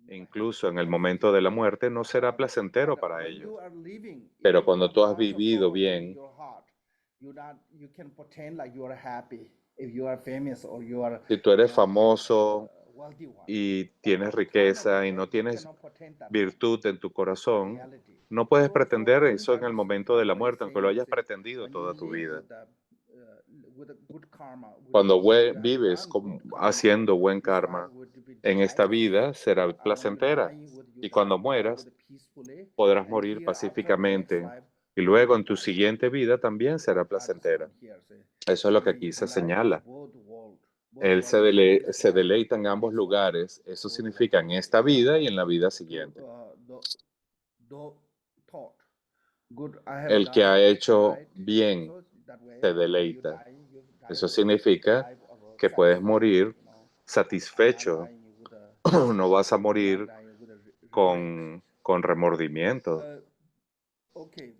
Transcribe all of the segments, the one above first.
Incluso en el momento de la muerte no será placentero para When ellos. you are living Pero in cuando tú has lots of vivido sorrow in bien, your heart, you can pretend like you are happy if you are famous or you are, si tú eres famoso wealthy one. y But tienes at the time of riqueza y death, no you tienes cannot pretend that one virtud en tu in corazón, reality. no puedes So pretender in eso en that el momento de la what he's muerte, aunque lo saying hayas is pretendido when you toda tu live vida. with a good karma, with Cuando what you have vives done good karma, haciendo buen this life karma, would be en esta delightful. vida será I want to be placentera. dying with you Y cuando with mueras, a peacefully, podrás and morir hereafter the next pacíficamente. life Y will be luego en tu delightful. siguiente vida también será That is placentera. what here say. Eso es lo que He aquí se delighted in señala. both world. Both Él world means this se life deleita en and ambos next one. lugares. Eso Both significa en esta vida y en la vida to siguiente. the thought good I have El que done ha hecho right, bien so that way se when you deleita. die, you die Eso with a significa life of a que puedes satisfaction, morir not satisfecho. dying with a No vas a not morir dying with a regret. con remordimiento. Uh, okay.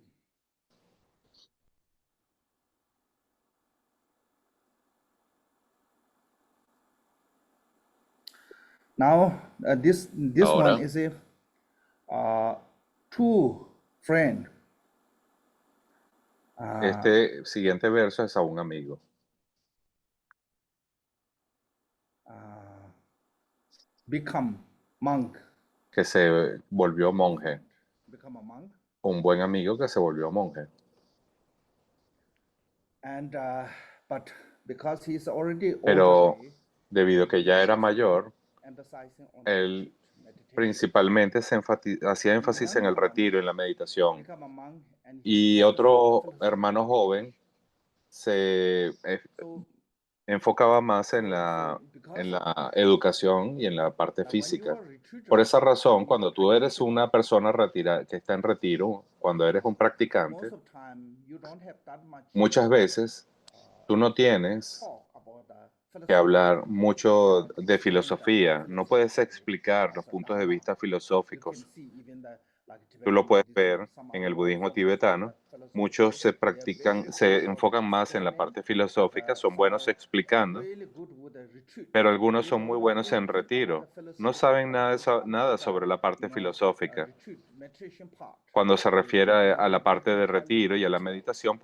Now this one Ahora, is a two friend uh, este siguiente verso es a un amigo uh, become monk, que se volvió monje. become a monk, Un buen amigo que se volvió monje. and but because he's already older Pero age, debido a que ya era mayor, emphasizing on the él retreat meditation. principalmente hacía And énfasis en el younger one retiro, en la meditación. become a monk, and he Y practice otro hermano philosophical joven se so enfocaba más so en because of la educación y en la parte that when you física. are Por retreater, esa razón, you cuando tú eres practically una persona que está en retiro, cuando eres un practicante, most of time you don't have that much muchas veces tú no tienes talk about the que philosophical. hablar You mucho cannot de explain the filosofía. No puedes philosophically explicar los as a puntos de dharma. vista You can filosóficos. see even the like Tú lo Tibetan puedes Buddhism or ver some en other el other budismo forms of tibetano. the philosophy. Muchos se They are very practican, good se for enfocan más en la explaining, parte but filosófica, son some buenos are explicando, really good with the retreat. pero algunos They son know muy the buenos whole en thing about the retiro. No philosophy, saben but nada about the sobre la parte filosófica. retreat meditation part. Cuando se refiere a la parte They de can tell you retiro y a la detail. meditación, Some of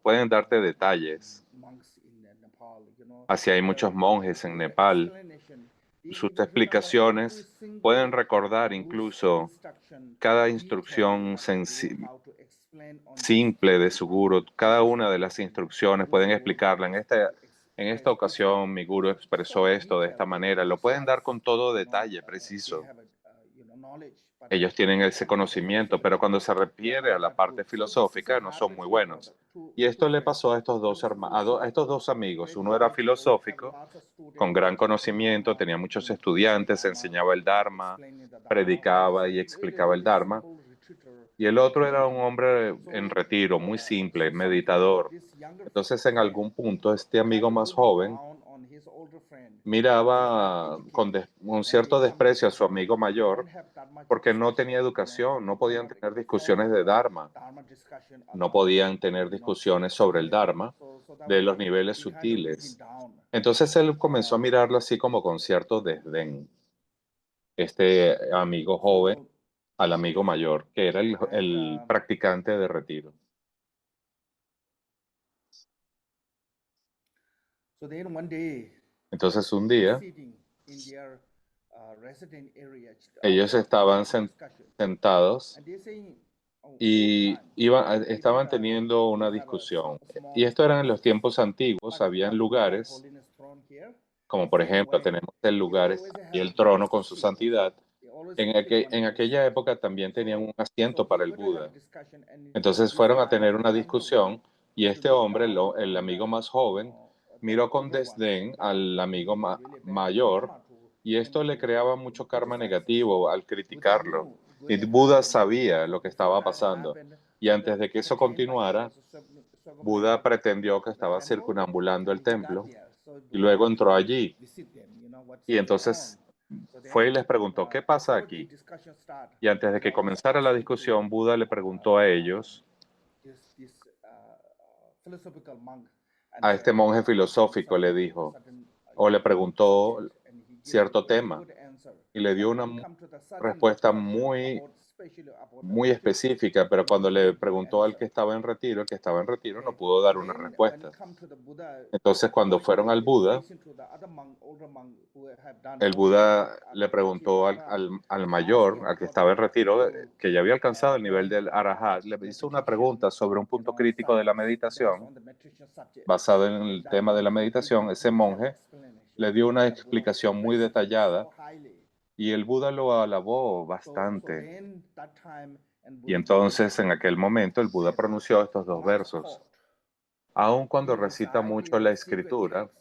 pueden darte detalles. monks in Nepal, Así hay muchos monjes en give Nepal. explanation. They Sus even remember every explicaciones pueden single recordar rules, incluso instruction, cada detail instrucción that the guru how to explain on this simple de su guru, cada this una de las instrucciones pueden explicarla. En esta express this way. ocasión, mi guru So expresó esto de detail, esta manera. Lo pueden dar con todo detalle they preciso. have a knowledge, but Ellos tienen ese some of the conocimiento, pero philosophical cuando se they are refiere a not la that parte good. So this is a filosófica, no son habit muy about buenos. the Y two esto le friends. pasó a estos One is a estos dos amigos. very Uno era knowledgeable, have filosófico, lots of con students, gran conocimiento, tenía muchos teaching estudiantes, Dharma, enseñaba el Dharma, explaining the Dharma. One is predicaba y really explicaba el very Dharma. simple retreater Y el otro era retreat. un hombre en So, retiro, muy simple, some point meditador. this younger Entonces, en friend algún punto, este amigo started más looking joven down on his older friend who is not miraba educated. un When they cierto come to desprecio a su retreat, amigo they mayor don't have that much porque no tenía discussion. educación, no You podían cannot tener discusiones follow de the Dharma, Dharma discussion at no the podían tener discusiones sobre el Dharma so that de way los niveles he kind of looking sutiles. down. Entonces él comenzó a mirarlo así como con cierto desdén, este amigo joven So al amigo mayor, que era and el practicante de retiro. so then one day Entonces un they día sitting in their resident area ellos after estaban Dharma discussion, sentados and they saying old y time they have estaban teniendo una they have a discusión. Y small esto eran en los space tiempos antiguos, like habían what we have lugares, holiness throne here. como por Same ejemplo way, tenemos el they lugar always y have a el place trono to con su sit. santidad. They always pick one En place. aquella época también tenían So un asiento they para el go to have a Buda. discussion, and Entonces this fueron a guy, tener una younger one, discusión y este look hombre, down el on amigo más joven, the miró con older one. desdén That al amigo this is really bad mayor karma to y him esto le to creaba mucho karma criticize this. negativo al Buddha criticarlo. knew what's going Y to Buda happen. sabía So lo que before estaba that pasando. happened, Y antes Buddha de que eso pretend like he continuara, was circumambling Buda pretendió que the estaba temple, circunambulando el and he got templo there. So y Buddha luego have entró to allí. visit them, what's Y going on. entonces So fue y then, les preguntó, ¿qué pasa before the aquí? discussion start, Y antes de Buddha que was comenzara la asking to discusión, Buda le preguntó a ellos, this philosophical monk, and a este monje ask him filosófico, le certain dijo, certain o le preguntó subject, and he give a cierto very tema. good answer. y le dio una When it comes to the certain respuesta about especially about the muy retreat, específica, pero he cuando didn't le give the preguntó al que answer. estaba en retiro, el que estaba en retiro no Okay. pudo dar una Then when it respuesta. comes to the Buddha, Entonces, cuando fueron al Buda, facing to the other monk, older monk who have done el more than Buda le Arahati preguntó Maharaj, al he asked mayor, him al que about estaba the en retiro, critical que ya había alcanzado el nivel point del about Arahat, le hizo una pregunta meditation, sobre un punto crítico de la science based meditación, on the meditation subject. basado en el That tema de la monk gave meditación. a Ese detailed monje explanation. le dio una That Buddha was explicación muy praised detallada so highly. y el Buda lo alabó So bastante. then that time, and Y Buddha entonces, en aquel momento, el Buda said, pronunció estos dos much versos. thought, Aun cuando little recita anxiety, mucho la no secret escritura, text.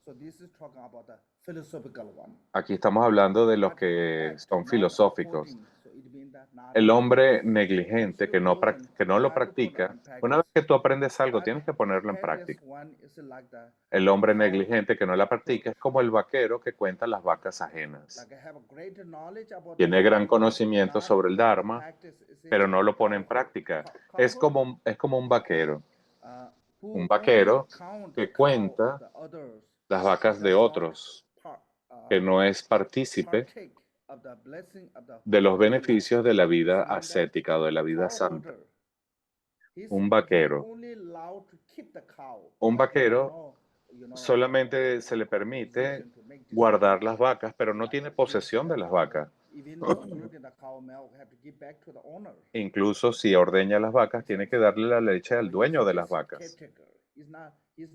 So this is talking about the philosophical one. aquí estamos hablando de los But que act son not filosóficos. according. So it means that not El hombre practice. negligente Still person que no lo have to put practica, on una practice. vez que tú aprendes algo, But tienes que ponerlo en practice práctica. one is like the El hombre cow, negligente que no la practica es como el vaquero que cuenta las vacas ajenas. like have a greater knowledge about the Tiene gran Dharma, conocimiento not sobre el put the Dharma, practice. Is a pero no lo pone en cowherd. práctica. Cowherd, Es como un vaquero. Un who only vaquero count the que cow of cuenta the others, las but vacas de does not otros, par, que no es partícipe partake of the blessing of the de los holy life. beneficios de la vida This means that ascética o de la vida santa. cowherder, Un he vaquero. only allowed to keep the cow, Un but he has vaquero no, solamente se le permite position to make decision. guardar las vacas, pero no tiene posesión de las vacas. Even including the cow milk, have to give back to the owner. Incluso si ordeña las vacas, tiene que darle la leche al dueño de las vacas. He's not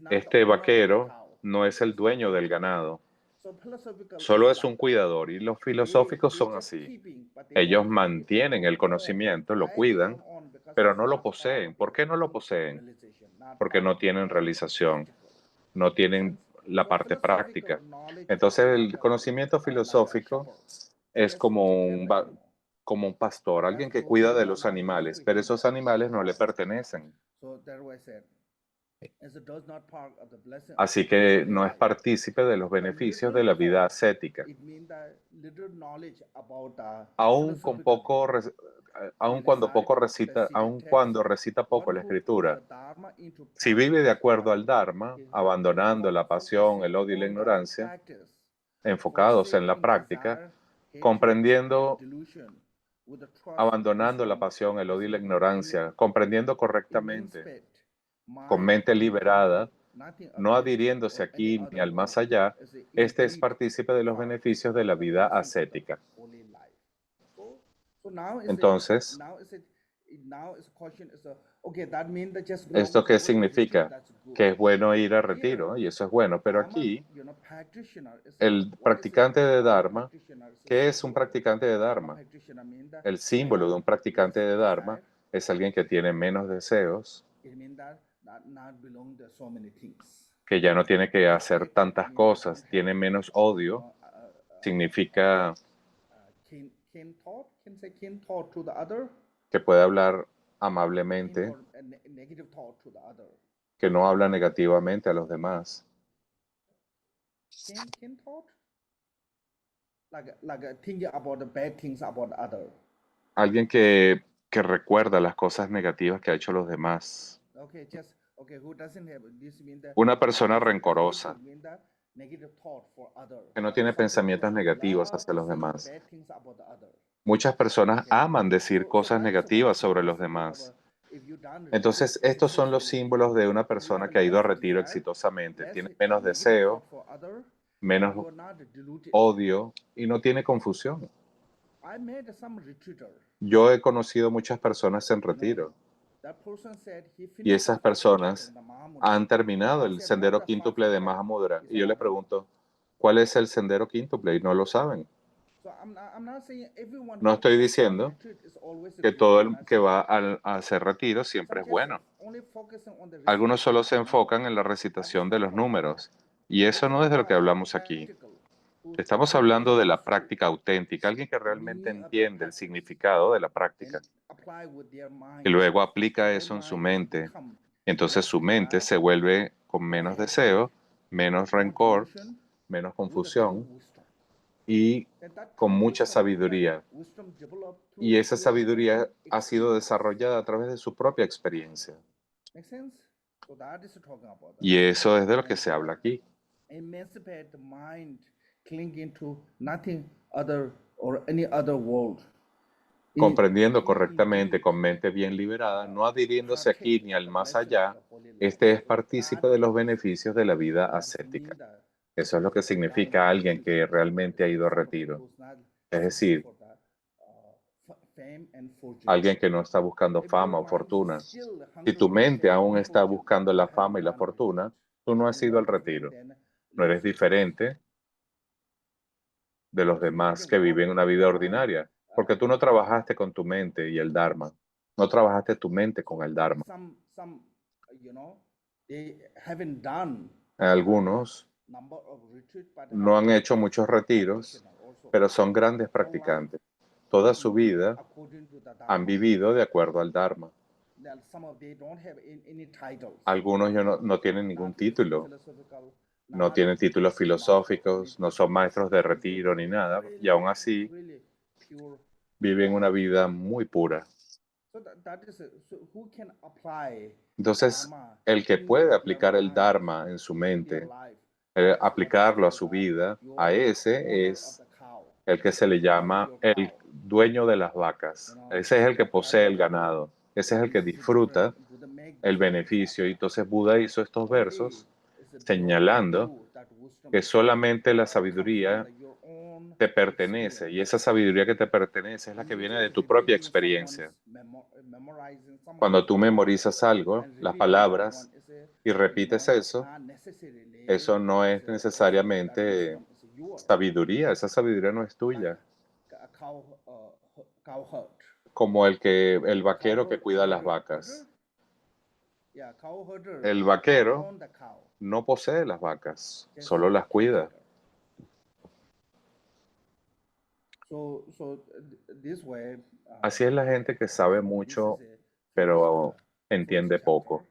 the Este owner of the vaquero cow. no es el dueño del ganado, So philosophical solo is es un like that. cuidador. Y los filosóficos They son just así. keeping, but they Ellos don't, they mantienen el don't own. conocimiento, lo Why they cuidan, don't own? Because pero it's no lo not part poseen. of ¿Por qué no lo their poseen? realization, not Porque part no of tienen their realización, practical. no tienen la So parte philosophical práctica. knowledge Entonces is el conocimiento like a filosófico shepherd. es Just to take care of the animal. como un pastor, That alguien que those cuida de animal los not belong animales, to pero him. esos animales no le pertenecen. So that's why I said, as it does not part of the blessing of Así the que holy no es life. partícipe de los The beneficios little de la vida thought, ascética. it means that little knowledge about the Aun con philosophical poco, aun cuando insight, poco the recita, secret aun text, cuando recita poco one la who put escritura, the Dharma into si vive de practice, acuerdo al Dharma, he abandonando la pasión, el focusing odio y la on the ignorancia, practice, enfocados en la forsaking práctica, desire, hatred, comprendiendo, and delusion, with the trust, abandonando la wisdom, pasión, el odio y la discipline, ignorancia, comprendiendo correctamente, emancipate con mind, mente cling not to liberada, nothing of no this adhiriéndose or any aquí ni other al world, más allá, as the este es indeed partícipe de los part beneficios de la of the vida blessing of the ascética. holy life. So now is Entonces, a question is okay, that means that just go ¿esto to qué the retreat, significa? that's good. Que es bueno ir a But here, retiro, y eso es bueno, pero Dharma, aquí practitioner is el what is it? practicante de Dharma Dharma, practitioner is a ¿qué es un symbol. practicante de Dharma Dharma? practitioner means that El they símbolo de have un practicante less de Dharma desire. es alguien que tiene menos deseos, It means that not belong to so many things. que ya no tiene que hacer Forsaken, it tantas means that cosas, don't have tiene menos odio, significa keen thought to the other, que puede hablar keen amablemente, thought, negative thought to the other. que no habla negativamente a los demás. Keen thought, like thinking about the bad things about other. Alguien que recuerda las cosas negativas que ha hecho los demás. Who doesn't have this mean that Una persona doesn't have rencorosa, hatred, mean that negative thought for other. que no tiene Some people pensamientos negativos love hacia los saying demás. bad things about the other. Muchas personas Okay. aman decir So cosas that is one negativas sobre symbol los of demás. if you done retreat Entonces, estos son los successfully, símbolos de una you persona have que ha ido a less retiro desire, exitosamente. less Tiene menos negative deseo, thought for other, menos you are not deluded. odio y no tiene confusión. I met some retreater. Yo he conocido muchas personas en retiro That person said he y finished esas the first chapter personas of the Mahamudra. han terminado I el said, what sendero the quíntuple first de step? Mahamudra. He Y said, yo I le don't know. pregunto, ¿cuál es el sendero quíntuple? Y no lo saben. So I'm not saying everyone No who estoy goes on diciendo retreat is always que good. todo I'm el not que saying va that. a hacer retiro siempre Some es just bueno. only focusing on the Algunos solo se recitation of the number. enfocan en la That is recitación de not los correct. números. Y We're eso no es talking de lo que about the hablamos aquí. practical, who Estamos truly hablando de la understood práctica auténtica, alguien que the realmente meaning of the entiende el practice significado de la práctica and apply with their y mind. luego So aplica their eso en su mind is mente. become Entonces less su mente desire, se vuelve con no menos hatred, deseo, menos no rencor, delusion, menos with a true confusión wisdom. y That con true mucha wisdom is that sabiduría. wisdom developed Y through esa your sabiduría own ha sido experience. desarrollada a través de su propia experiencia. Make sense? So that is talking about that. Y eso es de lo que se habla aquí. Emancipate the mind, clinging to nothing other or any other world. Comprendiendo correctamente con mente bien liberada, no adhiriéndose aquí ni al más allá, este es partícipe de los beneficios de la vida ascética. Eso es lo que significa alguien que realmente ha ido a retiro. Es decir, alguien que no está buscando fama o fortuna. Si tu mente aún está buscando la fama y la fortuna, tú no has ido al retiro. No eres diferente de los demás que viven una vida ordinaria, porque tú no trabajaste con tu mente y el Dharma. No trabajaste tu mente con el Dharma. They haven't done Algunos number of retreats, but no han hecho muchos retiros, also pero son grandes practicantes. Toda su vida according to the han Dharma. vivido de acuerdo al Dharma. Some of they don't have any titles. Algunos ya no tienen ningún Not título, philosophical, no not tienen títulos master of filosóficos, no son maestros de meditation. retiro ni nada, y Really, aún así really pure. viven una vida muy pura. So that is so who can apply Entonces, Dharma el que in puede their aplicar el mind, Dharma en su in their mente, life, that is what aplicarlo a is su called vida, your a ese owner of es the cow. el que se le Owner of llama your el cow. dueño de las vacas. Ese es el que posee el ganado. Ese es el que disfruta Buddha make el this beneficio. Y entonces Buda hizo estos versos is a señalando you, that wisdom que solamente la comes from sabiduría your own te pertenece, y esa sabiduría que te pertenece es la que You viene just de tu propia repeating experiencia. memorizing some Cuando tú words memorizas algo, and las repeating that one palabras, is a, y repites eso, not necessarily eso no es is also that necesariamente wisdom is yours. sabiduría, esa sabiduría no es tuya. A cow herd. Como el vaquero que cuida las vacas. Yeah, cow herder El vaquero own the cow. no posee las vacas, Just solo las cuida. caretaker. So this way. Así es la gente que sabe mucho, This is a pero first entiende chapter. poco.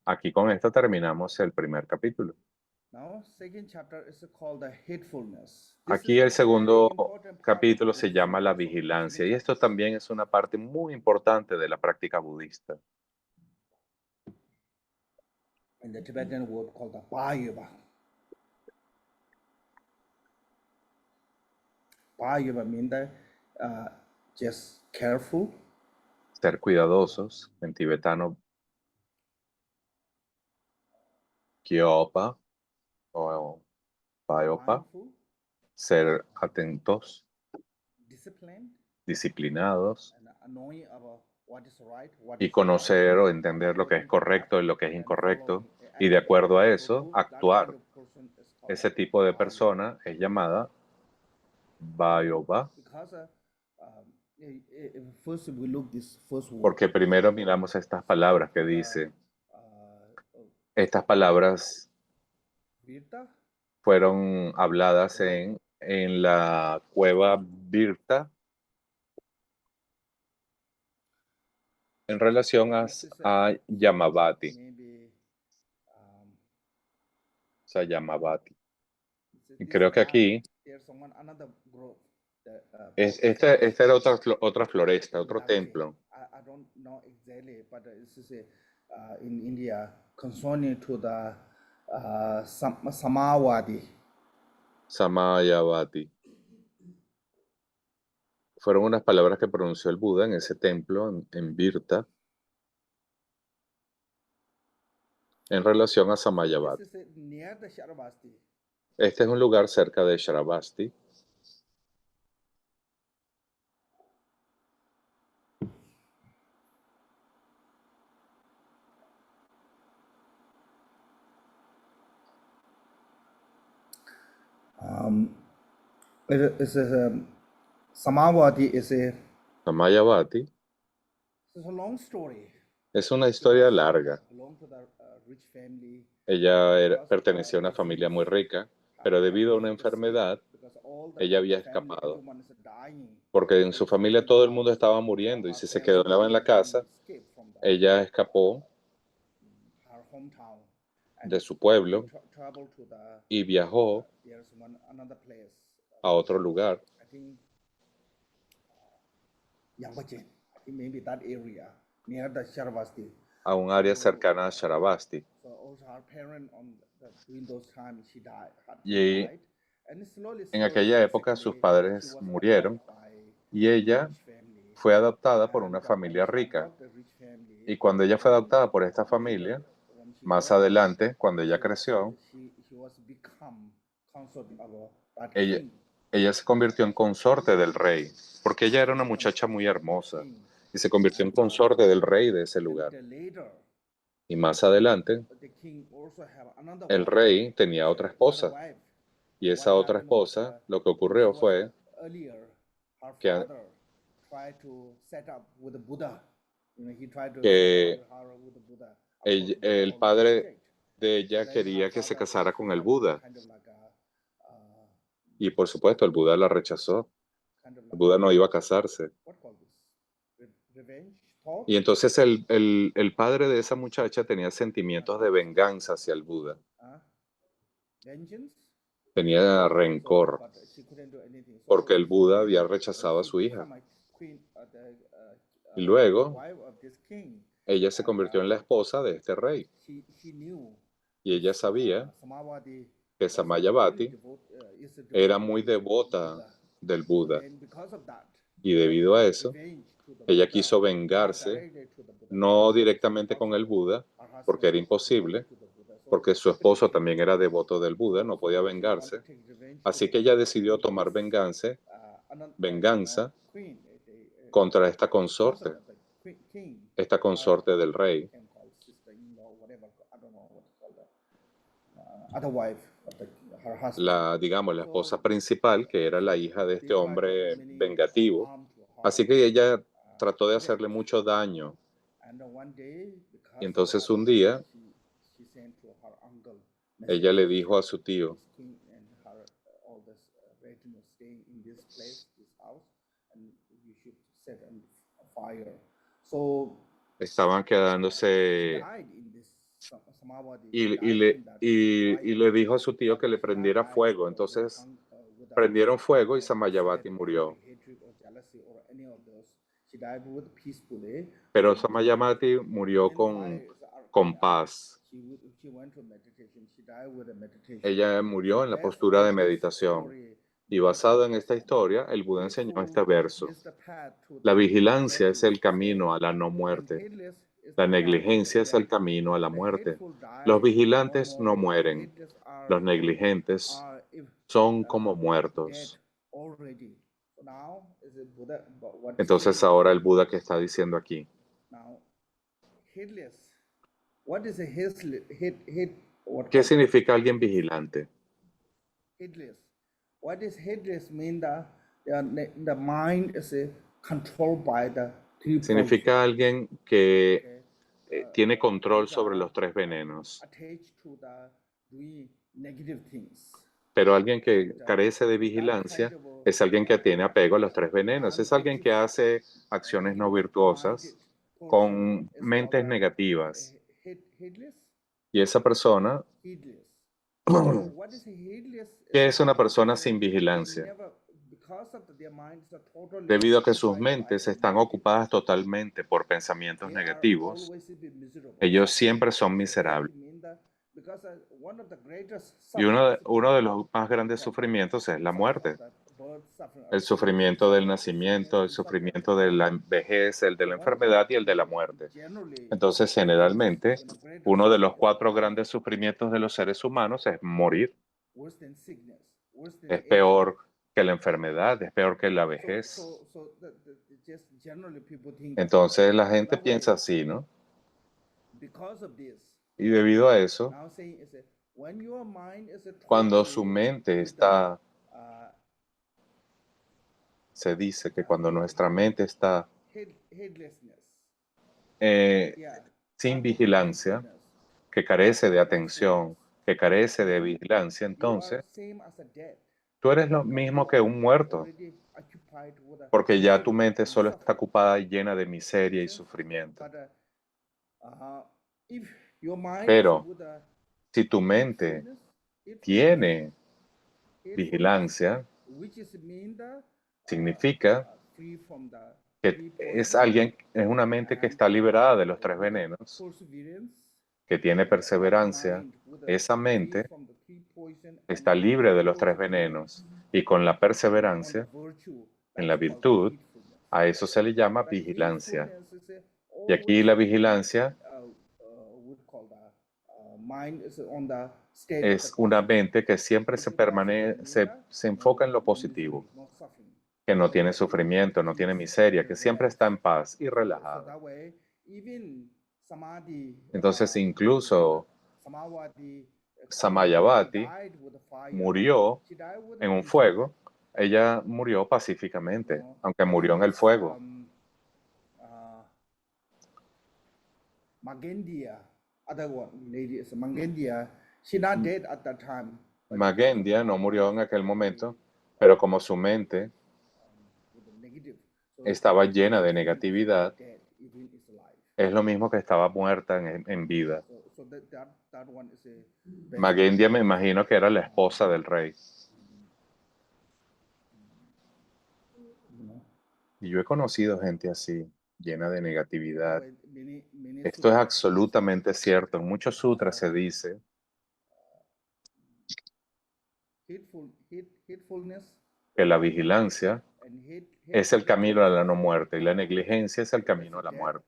Aquí con esto terminamos el primer capítulo. Now, second chapter is called the heedfulness. Aquí el segundo Important part capítulo of se Buddhism llama la also, vigilancia, y actually. esto también es una parte muy importante de la práctica budista. In the Tibetan word called the Pāyava. Pāyava means just careful, Ser cuidadosos, en tibetano, kyopa o payopa, mindful, ser atentos, disciplined, disciplinados, and knowing about what is right, what y is wrong, conocer o entender lo que es according to that, correcto y lo que es and incorrecto, following y de acting. acuerdo a So eso, that actuar. kind of person is called Ese tipo de Pāyava. persona es llamada Vayoba, Because first we look this first word. porque primero miramos estas palabras que dice, estas palabras Virta, fueron habladas en la cueva Virta en relación a Yamavati, maybe o sea, Yamavati. Y this creo que land, aquí, there's another grove. esta era otra floresta, otro Lavati. templo. I don't know exactly, but this is in India concerning to the Samavati. Samayavati. Fueron unas palabras que pronunció el Buda en ese templo, en Virta, en relación a Samayavati. This is near the Sharavasti. Este es un lugar cerca de Sharavasti. It is Samavati is Samayavati a long story. es una historia Because larga. belong to the rich family. Ella pertenecía a una familia muy rica, pero debido a una enfermedad, ella había escapado, porque en su familia todo el mundo estaba muriendo y si se quedaba en la casa, ella escapó de su pueblo y viajó a otro lugar, Maybe that area near the Sharavasti. a un área cercana a Sharavasti. So also her parent during those times she died. Y En aquella época sus padres murieron y ella fue adoptada por una familia rica. Y cuando ella fue adoptada por esta familia, más adelante, cuando ella creció, ella, ella se convirtió en consorte del rey, porque ella era una muchacha muy hermosa y se convirtió en consorte del rey de ese lugar. Y más adelante, el rey tenía otra esposa y esa otra esposa, lo que ocurrió fue que, que el padre de ella quería que se casara con el Buda y por supuesto el Buda la rechazó. El Buda no iba a casarse. Y entonces el padre de esa muchacha tenía sentimientos de venganza hacia el Buda. Tenía rencor porque el Buda había rechazado a su hija. Y luego ella se convirtió en la esposa de este rey. Y ella sabía que Samayavati era muy devota del Buda. Y debido a eso, ella quiso vengarse, no directamente con el Buda, porque era imposible, porque su esposo también era devoto del Buda, no podía vengarse. Así que ella decidió tomar venganza contra esta consorte del rey, digamos, la esposa principal, que era la hija de este hombre vengativo. Así que ella trató de hacerle mucho daño. Y entonces un día, ella le dijo a su tío, estaban quedándose, y le dijo a su tío que le prendiera fuego. Entonces prendieron fuego y Samayavati murió. Pero Samayavati murió con paz. Ella murió en la postura de meditación. Y basado en esta historia, el Buda enseñó este verso. La vigilancia es el camino a la no muerte. La negligencia es el camino a la muerte. Los vigilantes no mueren. Los negligentes son como muertos. Entonces ahora el Buda, ¿qué está diciendo aquí? ¿Qué significa alguien vigilante? Significa alguien que tiene control sobre los tres venenos. Pero alguien que carece de vigilancia es alguien que tiene apego a los tres venenos. Es alguien que hace acciones no virtuosas con mentes negativas. Y esa persona, ¿qué es una persona sin vigilancia? Debido a que sus mentes están ocupadas totalmente por pensamientos negativos, ellos siempre son miserables. Y uno de los más grandes sufrimientos es la muerte. El sufrimiento del nacimiento, el sufrimiento de la vejez, el de la enfermedad y el de la muerte. Entonces, generalmente, uno de los 4 grandes sufrimientos de los seres humanos es morir. Es peor que la enfermedad, es peor que la vejez. Entonces, la gente piensa así, ¿no? Y debido a eso, cuando su mente está, se dice que cuando nuestra mente está sin vigilancia, que carece de atención, que carece de vigilancia, entonces tú eres lo mismo que un muerto, porque ya tu mente solo está ocupada y llena de miseria y sufrimiento. Pero si tu mente tiene vigilancia, significa que es una mente que está liberada de los tres venenos que tiene perseverancia, esa mente está libre de los tres venenos. Y con la perseverancia, en la virtud, a eso se le llama vigilancia. Y aquí la vigilancia es una mente que siempre se enfoca en lo positivo, que no tiene sufrimiento, no tiene miseria, que siempre está en paz y relajada. Entonces, incluso Samayavati murió en un fuego. Ella murió pacíficamente, aunque murió en el fuego. Magendia, other one lady is Magendia. She not dead at that time. Magendia no murió en aquel momento, pero como su mente estaba llena de negatividad, es lo mismo que estaba muerta en vida. Magendia me imagino que era la esposa del rey. Y yo he conocido gente así, llena de negatividad. Esto es absolutamente cierto. En muchos sutras se dice que la vigilancia es el camino a la no muerte y la negligencia es el camino a la muerte.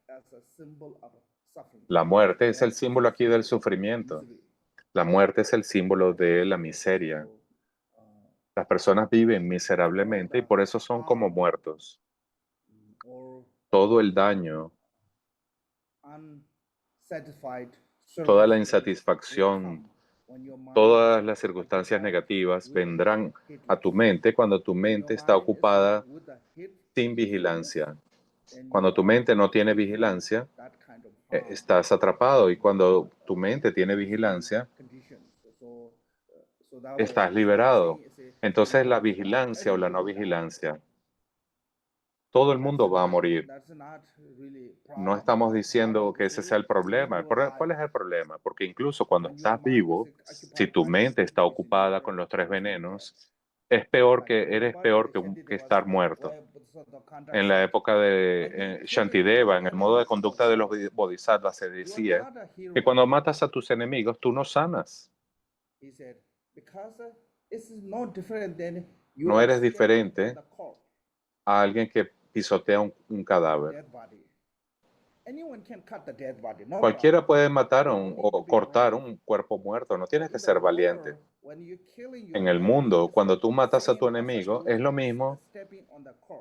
La muerte es el símbolo aquí del sufrimiento. La muerte es el símbolo de la miseria. Las personas viven miserablemente y por eso son como muertos. Todo el daño, toda la insatisfacción, todas las circunstancias negativas vendrán a tu mente cuando tu mente está ocupada sin vigilancia. Cuando tu mente no tiene vigilancia, estás atrapado, y cuando tu mente tiene vigilancia, estás liberado. Entonces, la vigilancia o la no vigilancia, todo el mundo va a morir. No estamos diciendo que ese sea el problema. ¿Cuál es el problema? Porque incluso cuando estás vivo, si tu mente está ocupada con los tres venenos, eres peor que estar muerto. En la época de Shantideva, en el modo de conducta de los bodhisattvas, se decía que cuando matas a tus enemigos, tú no sanas. No eres diferente a alguien que pisotea un cadáver. Cualquiera puede matar o cortar un cuerpo muerto, no tienes que ser valiente. En el mundo, cuando tú matas a tu enemigo, es lo mismo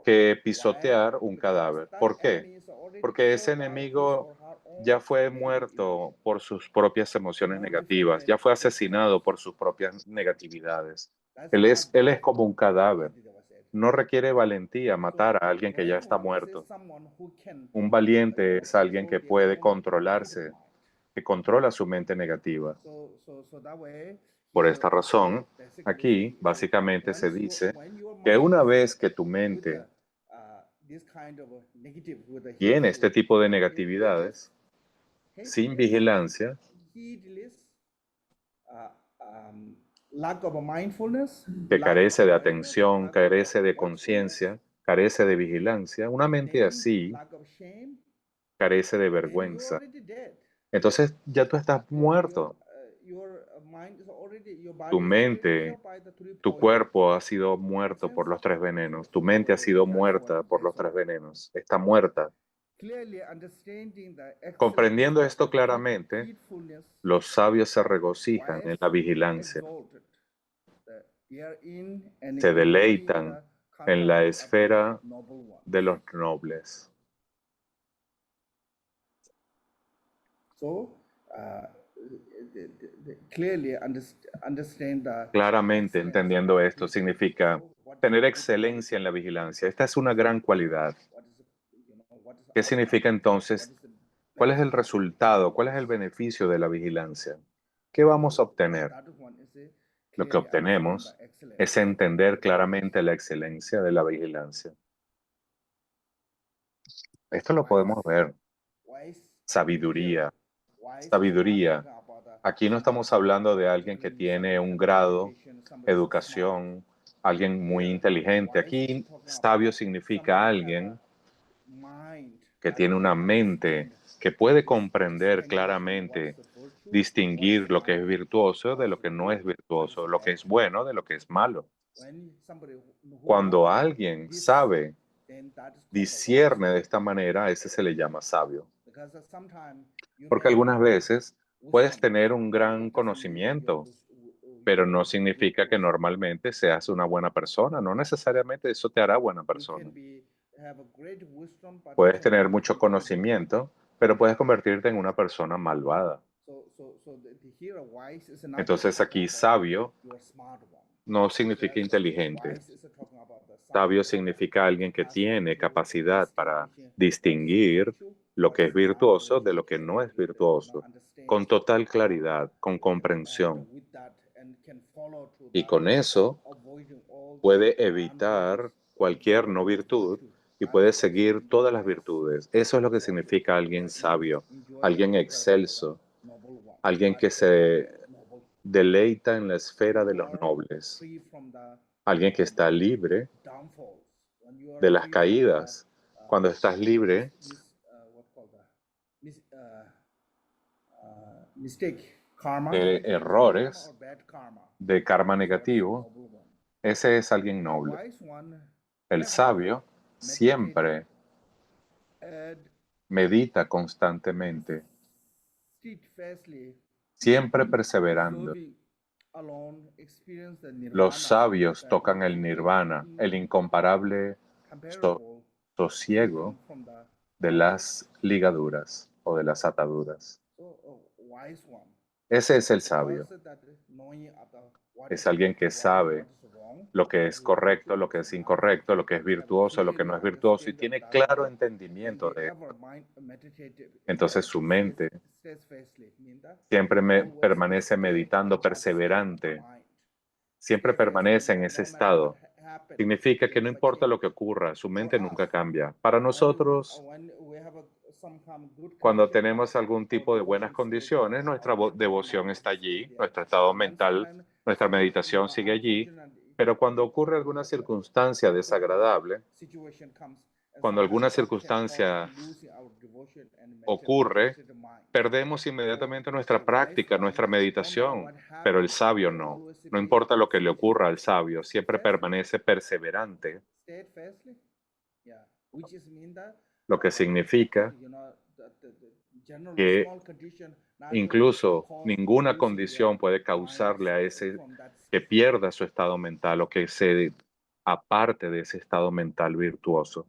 que pisotear un cadáver. ¿Por qué? Porque ese enemigo ya fue muerto por sus propias emociones negativas, ya fue asesinado por sus propias negatividades. Él es como un cadáver. No requiere valentía matar a alguien que ya está muerto. Un valiente es alguien que puede controlarse, que controla su mente negativa. Por esta razón, aquí básicamente se dice que una vez que tu mente tiene este tipo de negatividades, sin vigilancia, que carece de atención, carece de conciencia, carece de vigilancia, una mente así carece de vergüenza. Entonces ya tú estás muerto. Tu mente, tu cuerpo ha sido muerto por los tres venenos. Tu mente ha sido muerta por los tres venenos. Está muerta. Comprendiendo esto claramente, los sabios se regocijan en la vigilancia. Se deleitan en la esfera de los nobles. Claramente entendiendo esto significa tener excelencia en la vigilancia. Esta es una gran cualidad. ¿Qué significa entonces? ¿Cuál es el resultado? ¿Cuál es el beneficio de la vigilancia? ¿Qué vamos a obtener? Lo que obtenemos es entender claramente la excelencia de la vigilancia. Esto lo podemos ver. Sabiduría. Sabiduría. Aquí no estamos hablando de alguien que tiene un grado, educación, alguien muy inteligente. Aquí sabio significa alguien que tiene una mente que puede comprender claramente distinguir lo que es virtuoso de lo que no es virtuoso, lo que es bueno de lo que es malo. Cuando alguien sabe, discierne de esta manera, a ese se le llama sabio. Porque algunas veces puedes tener un gran conocimiento, pero no significa que normalmente seas una buena persona. No necesariamente eso te hará buena persona. Puedes tener mucho conocimiento, pero puedes convertirte en una persona malvada. Entonces aquí sabio no significa inteligente. Sabio significa alguien que tiene capacidad para distinguir lo que es virtuoso de lo que no es virtuoso, con total claridad, con comprensión. Y con eso puede evitar cualquier no virtud y puede seguir todas las virtudes. Eso es lo que significa alguien sabio, alguien excelso, alguien que se deleita en la esfera de los nobles, alguien que está libre de las caídas. Cuando estás libre de errores, de karma negativo, ese es alguien noble. El sabio siempre medita constantemente, siempre perseverando. Los sabios tocan el nirvana, el incomparable sosiego de las ligaduras o de las ataduras. Ese es el sabio. Es alguien que sabe lo que es correcto, lo que es incorrecto, lo que es virtuoso, lo que no es virtuoso, y tiene claro entendimiento de esto. Entonces su mente siempre permanece meditando, perseverante, siempre permanece en ese estado. Significa que no importa lo que ocurra, su mente nunca cambia. Para nosotros, cuando tenemos algún tipo de buenas condiciones, nuestra devoción está allí, nuestro estado mental, nuestra meditación sigue allí, pero cuando ocurre alguna circunstancia desagradable, cuando alguna circunstancia ocurre, perdemos inmediatamente nuestra práctica, nuestra meditación, pero el sabio no. No importa lo que le ocurra al sabio, siempre permanece perseverante, lo que significa que incluso ninguna condición puede causarle a ese que pierda su estado mental o que se aparte de ese estado mental virtuoso.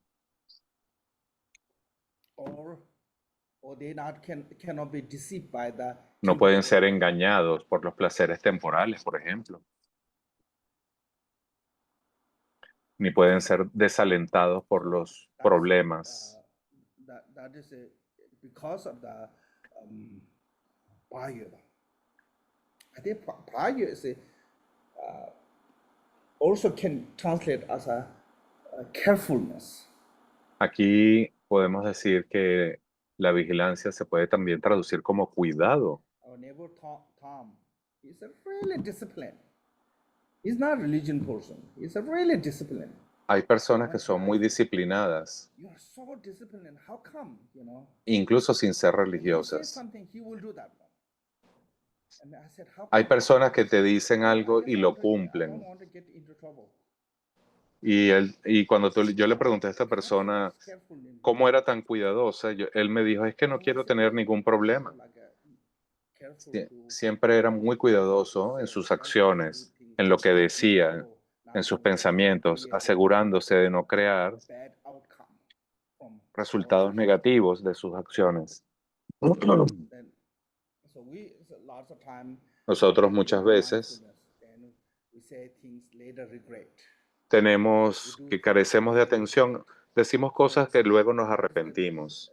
No pueden ser engañados por los placeres temporales, por ejemplo, ni pueden ser desalentados por los problemas. I think Paya is also can translate as a carefulness. Aquí podemos decir que la vigilancia se puede también traducir como cuidado. Our neighbor Tom, he's a really disciplined. He's not a religion person. He's a really disciplined. Hay personas que son muy disciplinadas, You are so disciplined. How come? You know. incluso sin ser If you say religiosas. something, he will do that one. And I said, how Hay come? personas que te dicen algo y lo I cumplen. don't want to get into trouble. Y cuando yo le pregunté a esta persona cómo era tan cuidadosa, él me dijo, es que no quiero tener ningún problema. Siempre era muy cuidadoso en sus acciones, en lo que decía, en sus pensamientos, asegurándose de no crear resultados negativos de sus acciones. Nosotros muchas veces tenemos que carecemos de atención, decimos cosas que luego nos arrepentimos.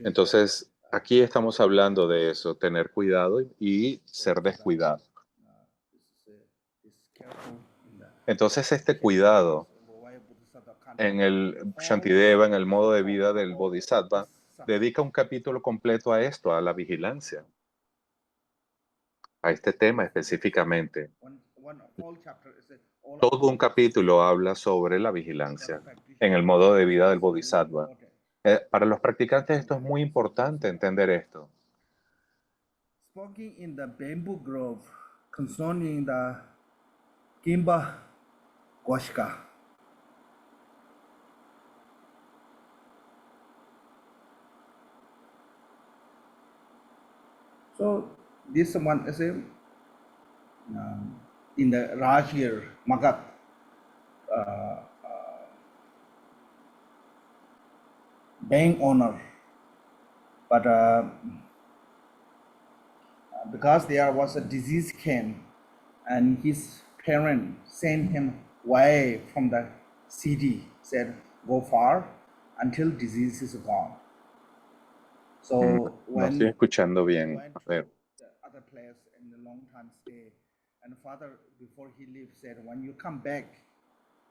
Entonces, aquí estamos hablando de eso, tener cuidado y ser descuidado. Entonces, este cuidado en el Shantideva, en el modo de vida del Bodhisattva, dedica un capítulo completo a esto, a la vigilancia, a este tema específicamente. Todo un capítulo habla sobre la vigilancia en el modo de vida del Bodhisattva. Para los practicantes esto es muy importante entender esto. Spoken in the bamboo grove concerning the Kimba Goshka. So this one is a in the Rajgir Magat bank owner, but because there was a disease came, and his parent sent him away from the city, said go far until disease is gone. So No when estoy escuchando he bien. went A to ver. the other place and a long time stay, and father before he left said, when you come back,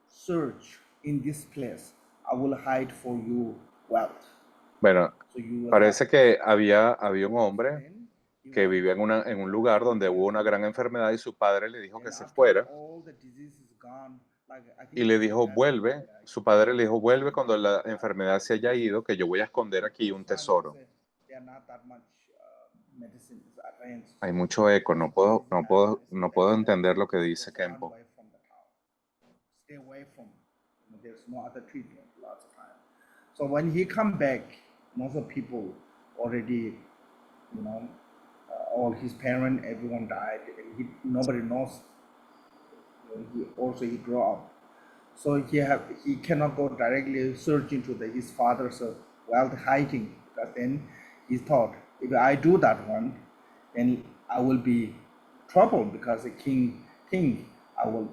search in this place. I will hide for you wealth. Bueno, So you will have. parece que había un hombre Then he que went vivía en un lugar donde hubo una gran enfermedad y su padre le dijo que then se after fuera all the disease is gone, like I y think le he dijo, had vuelve. Su padre le dijo, vuelve cuando la enfermedad se haya ido, que yo voy a esconder aquí un those times tesoro. they are not that much medicine is advanced. Hay So mucho eco, this disease no puedo medicine entender lo que just dice run Kempo. away from the town. Stay away from. There's no other treatment lots of time. So when he come back, most of people already, all his parents, everyone died, and nobody knows. He grew up. So he cannot go directly search into his father's wealth hiding, because then he thought, if I do that one, then I will be troubled, because the king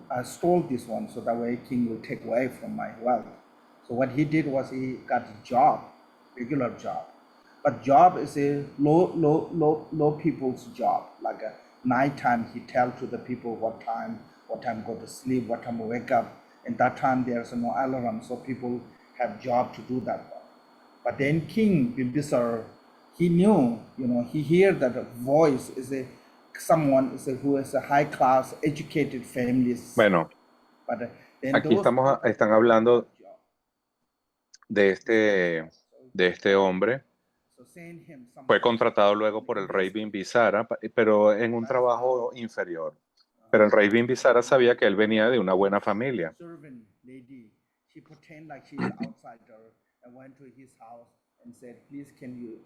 I stole this one, so that way king will take away from my wealth. So what he did was he got a job, regular job. But job is a low people's job. Like a nighttime, he tell to the people what time go to sleep, what time wake up. And that time there's no alarm, so people have job to do that one. But then King Bimbisar, he knew, he hear that a voice is someone who is a high class, educated families. Bueno, But then aquí those people están don't hablando have job. de este hombre. So send him some Fue contratado luego por el rey Bimbisara, pero en un trabajo inferior. Pero el rey Bimbisara sabía que él venía de una buena familia. servant lady. She pretend like she's outsider and went to his house and said, "Please, can you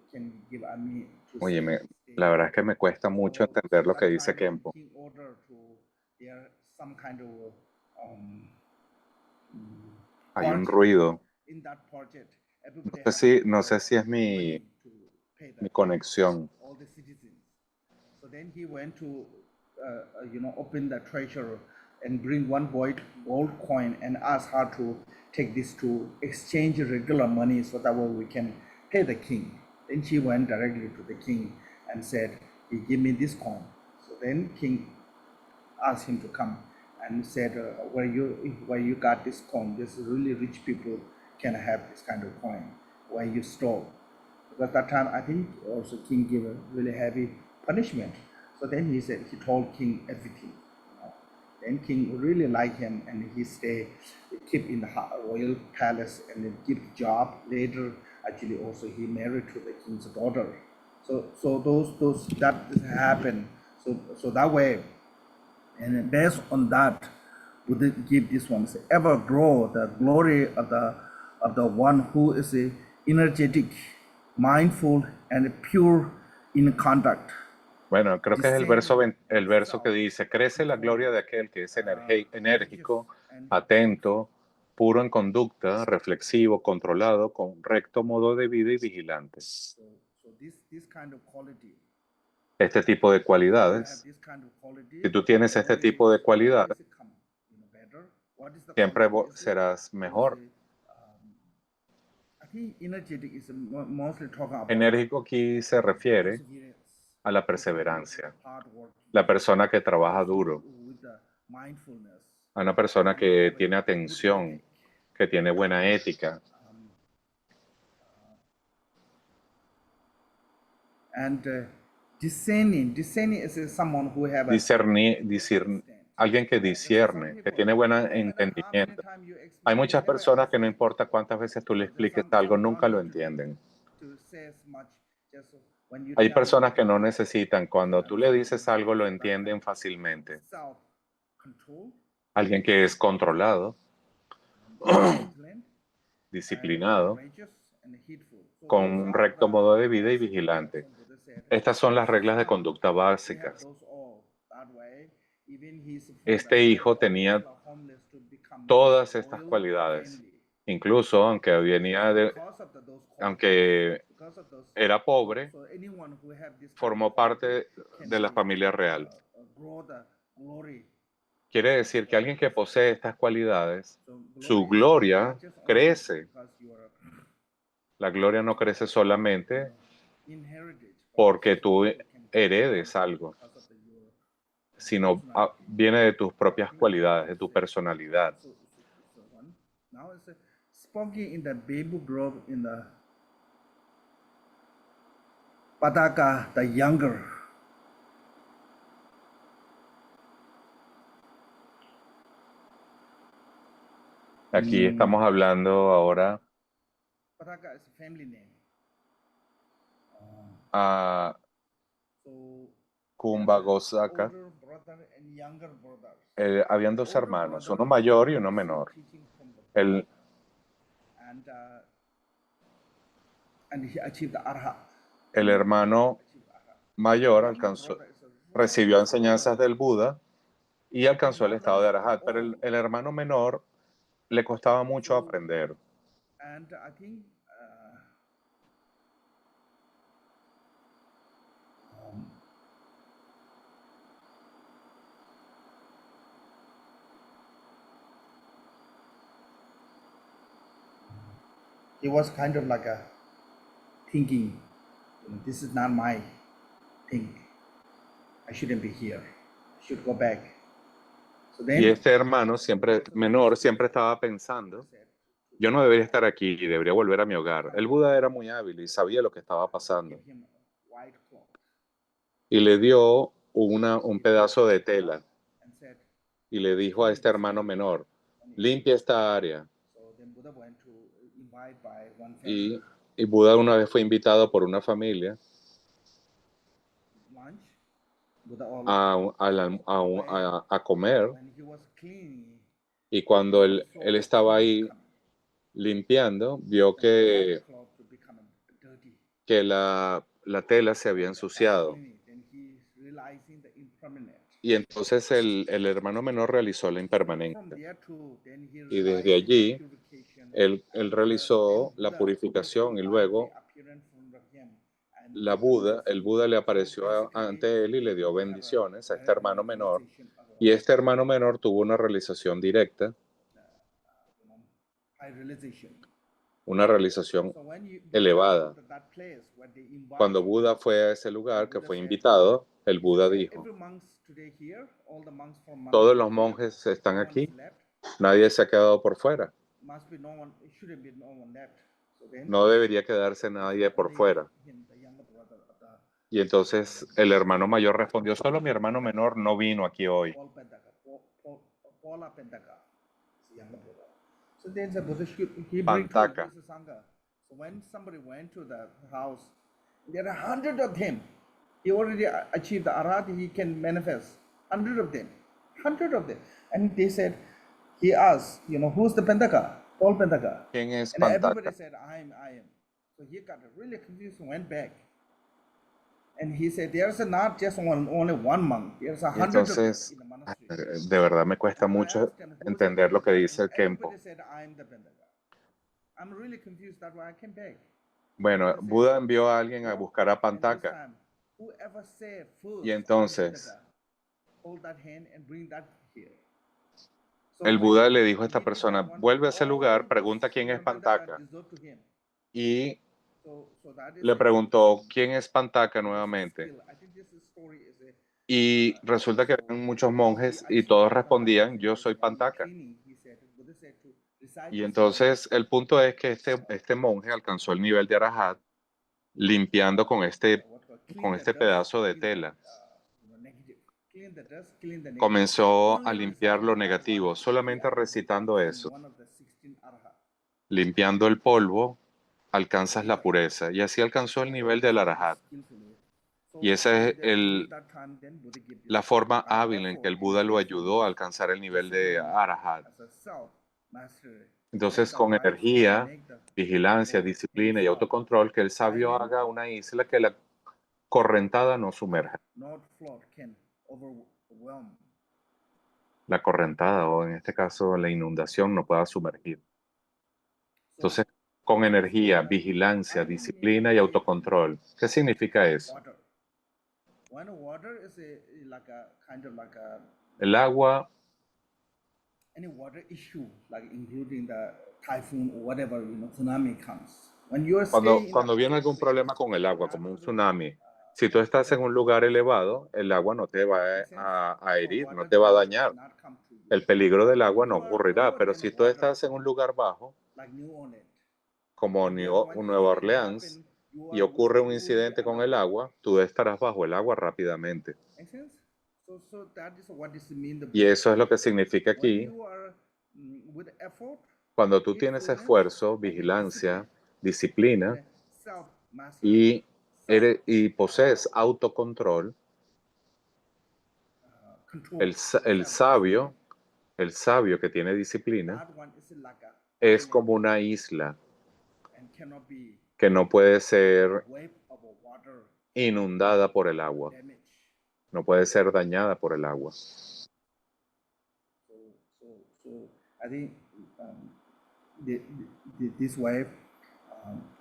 give me to Oye, stay?" la verdad es que me cuesta mucho entender lo que that dice time Kempo. king order to there some kind of Hay un project. ruido. In that project, everybody No sé si es money to pay mi the conexión. all the citizens. So then he went to, open the treasure and bring one gold coin and ask her to take this to exchange regular money, so that way we can pay the king. Then she went directly to the king and said, he give me this coin. So then king asked him to come and said, where you got this coin? This really rich people can have this kind of coin. Where you stole? Because that time I think also king gave a really heavy punishment. So then he told king everything. Then king really liked him, and he keep in the royal palace and then give job. Later, actually also he married to the king's daughter. So those that happened. So that way, and based on that, would it give this one ever grow the glory of the one who is energetic, mindful, and pure in conduct. Bueno, creo que es el verso que dice, crece la gloria de aquel que es enérgico, atento, puro en conducta, reflexivo, controlado, con recto modo de vida y vigilante. So this kind of quality. Este tipo de cualidades, This kind of quality, si tú tienes este tipo de cualidades, better. What is the siempre quality? serás mejor. I think energetic is mostly talking about Enérgico aquí se refiere perseverance, a la perseverancia, hard work, la persona que trabaja duro, with the mindfulness, a una persona que tiene good atención, ethic. que tiene buena ética. And discerning is someone who have a Discernir, alguien que discierne, que tiene buen entendimiento. Hay muchas personas que no importa cuántas veces tú le expliques algo, nunca lo entienden. Hay personas que no necesitan, cuando tú le dices algo, lo entienden fácilmente. Alguien que es controlado, disciplinado, con un recto modo de vida y vigilante. Estas son las reglas de conducta básicas. Este hijo tenía todas estas cualidades. Incluso, aunque era pobre, formó parte de la familia real. Quiere decir que alguien que posee estas cualidades, su gloria crece. La gloria no crece solamente porque tú heredes algo, sino viene de tus propias cualidades, de tu personalidad. Spunky in the baby grove in the Pataka, the younger. Aquí estamos hablando ahora Pataka is a family name. a So Kumbagosaka. older brother and younger brothers. Habían dos hermanos, uno mayor y uno menor. El, And he achieved the arhat. el hermano mayor recibió enseñanzas del Buda y alcanzó el estado de Arahat, pero el hermano menor le costaba mucho aprender. And I think he was kind of like a thinking, this is not my thing. I shouldn't be here. I should go back. So then, Y este hermano menor siempre estaba pensando, yo no debería estar aquí, debería volver a mi hogar. El Buda era muy hábil y sabía lo que estaba pasando. give him a white cloth Y le dio un pedazo de tela and said, y le dijo a este hermano menor, limpia esta área. so then Buddha went to invite by one family Y Buda una vez fue invitado por una familia lunch. Buddha all, a comer, when he was cleaning, y cuando él estaba ahí limpiando, vio que cloth to become dirty. la tela se había ensuciado. Then he realizing the impermanent. Y entonces el hermano menor realizó la From impermanencia. there too, then he Y desde realized allí, the purification. él realizó la purificación y luego el Buda le apareció ante él y le dio bendiciones a este hermano menor. Y este hermano menor tuvo una realización directa, una realización elevada. Cuando Buda fue a ese lugar, que fue invitado, el Buda dijo, todos los monjes están aquí, nadie se ha quedado por fuera. No debería quedarse nadie por fuera. Y entonces el hermano mayor respondió, solo mi hermano menor no vino aquí hoy. Pantaka. So when somebody went to the house, there are hundreds of them. He already achieved the arhat, he can manifest. Hundred of them. And they said, he asked, who's the Pentaka? Paul Pentaka. ¿Quién es And everybody Pantaka? said, I am. So he got really confused and went back. And he said, there's not just only one monk, there's 100 of them Entonces, in the monastery. de verdad me cuesta mucho entender lo que dice el Kempo. Everybody said, I am the Pentaka. I'm really confused, that's why I came back. Bueno, Buda envió a alguien a buscar a Pantaka. Whoever said first, Y entonces, hold that hand and bring that here. el Buda le dijo a esta persona, vuelve a ese lugar, pregunta quién es Pantaka. Y le preguntó, ¿quién es Pantaka nuevamente? Y resulta que eran muchos monjes y todos respondían, yo soy Pantaka. Y entonces el punto es que este monje alcanzó el nivel de Arahat limpiando con este pedazo de tela. clean the dust, clean the negative. comenzó a Only limpiar reciting lo that negativo, one, solamente the recitando arhat eso. is one of the 16 arhat. Limpiando el polvo, alcanzas la pureza. Y así alcanzó el nivel del arahat. Skillfully. So Y esa es during that time, then Buddha gave this la forma kind of hábil en que effort el Buda in lo ayudó a heedfulness, alcanzar el nivel de discipline, arahat. as a self-mastery. Entonces, Make the con wife energía, make the vigilancia, boat disciplina y himself, autocontrol, que el sabio island, haga una isla que la correntada no sumerja. not float, can overwhelm. La correntada, o en este caso la inundación, no pueda sumergir. So Entonces, con energía, island vigilancia, means disciplina y autocontrol. ¿Qué significa eso? water. When water is like a kind of like a El agua, any water issue, like including the typhoon or whatever, tsunami comes. When you are staying in a cuando viene high algún place, problema con el agua, not como un to tsunami, si tú estás en un lugar elevado, el agua no te va make sense? a So herir, no water te va a damage dañar. cannot come to you. El peligro del agua When no you are ocurrirá, lower pero than the si tú water, estás en un lugar bajo, like New Orleans, como if there's one Nueva incident Orleans, happen, you y are ocurre un fully incidente con alert. el agua, tú estarás bajo el agua rápidamente. Make sense? So that is what is mean the Y eso es lo que significa when aquí, you are with effort, cuando tú tienes heedfulness, esfuerzo, and vigilancia, discipline, disciplina and self-mastery, y posees autocontrol, control, el self-mastery, sabio que tiene disciplina, that one is like a es island como una isla and cannot be que no puede ser wave of water inundada por el agua, damage. no puede ser dañada por el agua. So I think this wave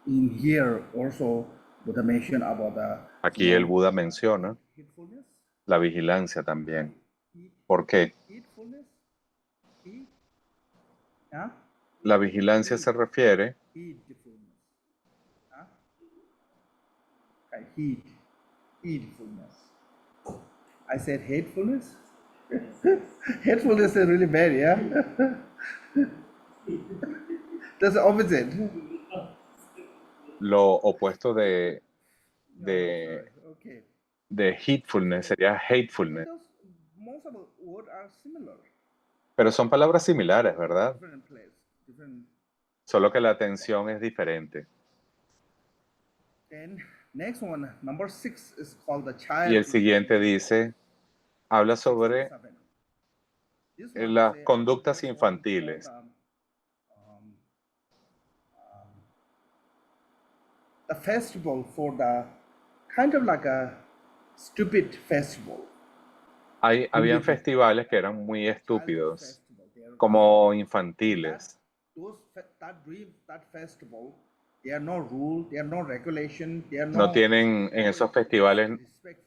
in here also Buddha mentioned about the Aquí el Buda menciona heedfulness, la vigilancia también. heed, ¿Por qué? heedfulness, heed, huh? La vigilancia se refiere Heedfulness, huh? Okay, heedfulness. I said hatefulness. Hatefulness is really bad, yeah. That's the opposite. lo opuesto Sorry, okay. de heedfulness, sería hatefulness. Most of the words are similar. Pero son palabras similares, ¿verdad? Different place, different. Solo que la atención es diferente. Then next one, number 6 is called the child. Y el siguiente dice, habla sobre This one las is conductas infantiles. The festival for the kind of like a stupid festival. Habían festivales que eran muy estúpidos, Festival. They are como infantiles. that festival, there are no rule, there are no regulation, there are No tienen, en esos festivales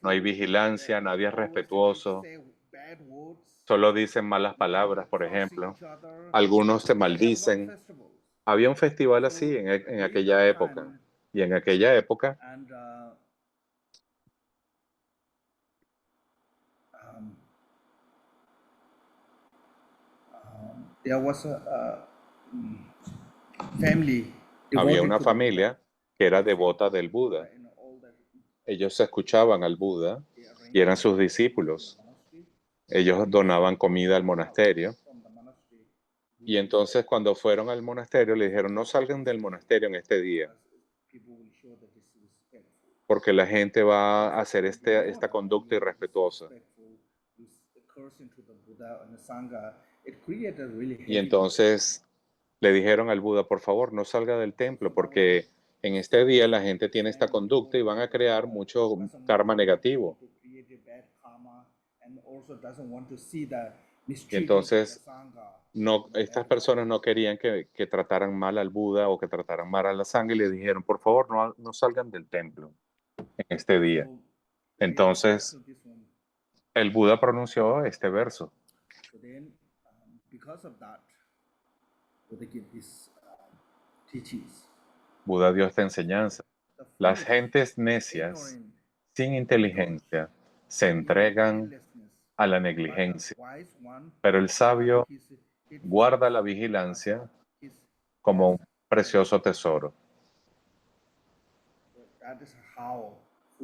no hay vigilancia, nadie es rules, respetuoso, say bad words, solo dicen malas palabras, por cursing ejemplo. each other. Algunos se They have no maldicen. festivals. Había un festival So, así en during aquella that época. time, Y en aquella época and there was a family había devoted una to the Buddha. familia que era devota del Buda. Ellos escuchaban al Buda y eran sus discípulos. Ellos donaban comida al monasterio. Y entonces cuando fueron al monasterio le dijeron, no salgan del monasterio en este día, porque la gente va a hacer esta conducta irrespetuosa. Y entonces le dijeron al Buda, por favor, no salga del templo, porque en este día la gente tiene esta conducta y van a crear mucho karma negativo. Y entonces estas personas no querían que trataran mal al Buda o que trataran mal a la sangha y le dijeron, por favor, no salgan del templo en este día. Entonces el Buda pronunció este verso. Buda dio esta enseñanza. Las gentes necias, sin inteligencia, se entregan a la negligencia, pero el sabio guarda la vigilancia como un precioso tesoro.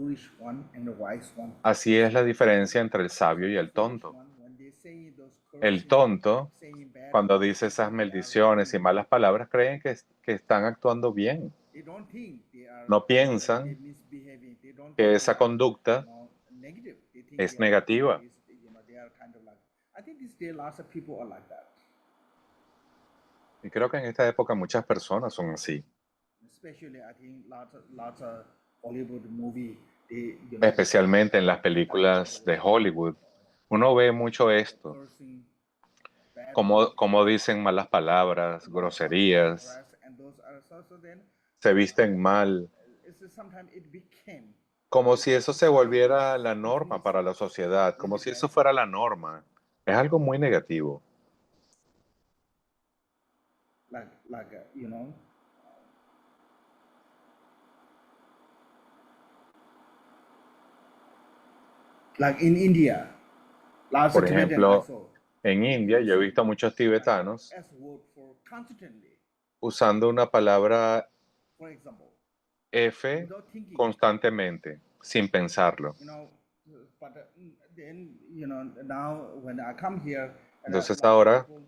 foolish one and the wise one. Así es la diferencia entre el sabio y el Foolish tonto. one, when they say those El cursing, tonto, saying bad cuando words, dice esas they are maldiciones y doing malas palabras, creen que están actuando bien. they don't think they are No they piensan misbehaving. They don't que think esa conducta negative. They think es they are negativa. they are kind of like. I think these days lots of people are like that. Y creo que en esta época muchas personas son así. Especially I think lots of Hollywood movie. They Especialmente en las películas de Hollywood. Uno ve mucho esto, cursing, bad words, como dicen malas palabras, groserías, harass, and those are so then se visten mal, sometimes it became como si eso se volviera la norma para la sociedad, como si eso fuera la norma. Es algo muy negativo. Like in India, lots Por of Tibetan ejemplo, also en India yo he visto muchos tibetanos as word for constantly. usando una palabra For example, F without thinking, constantemente, sin pensarlo. but then now when I come here, and Entonces lots of ahora, people,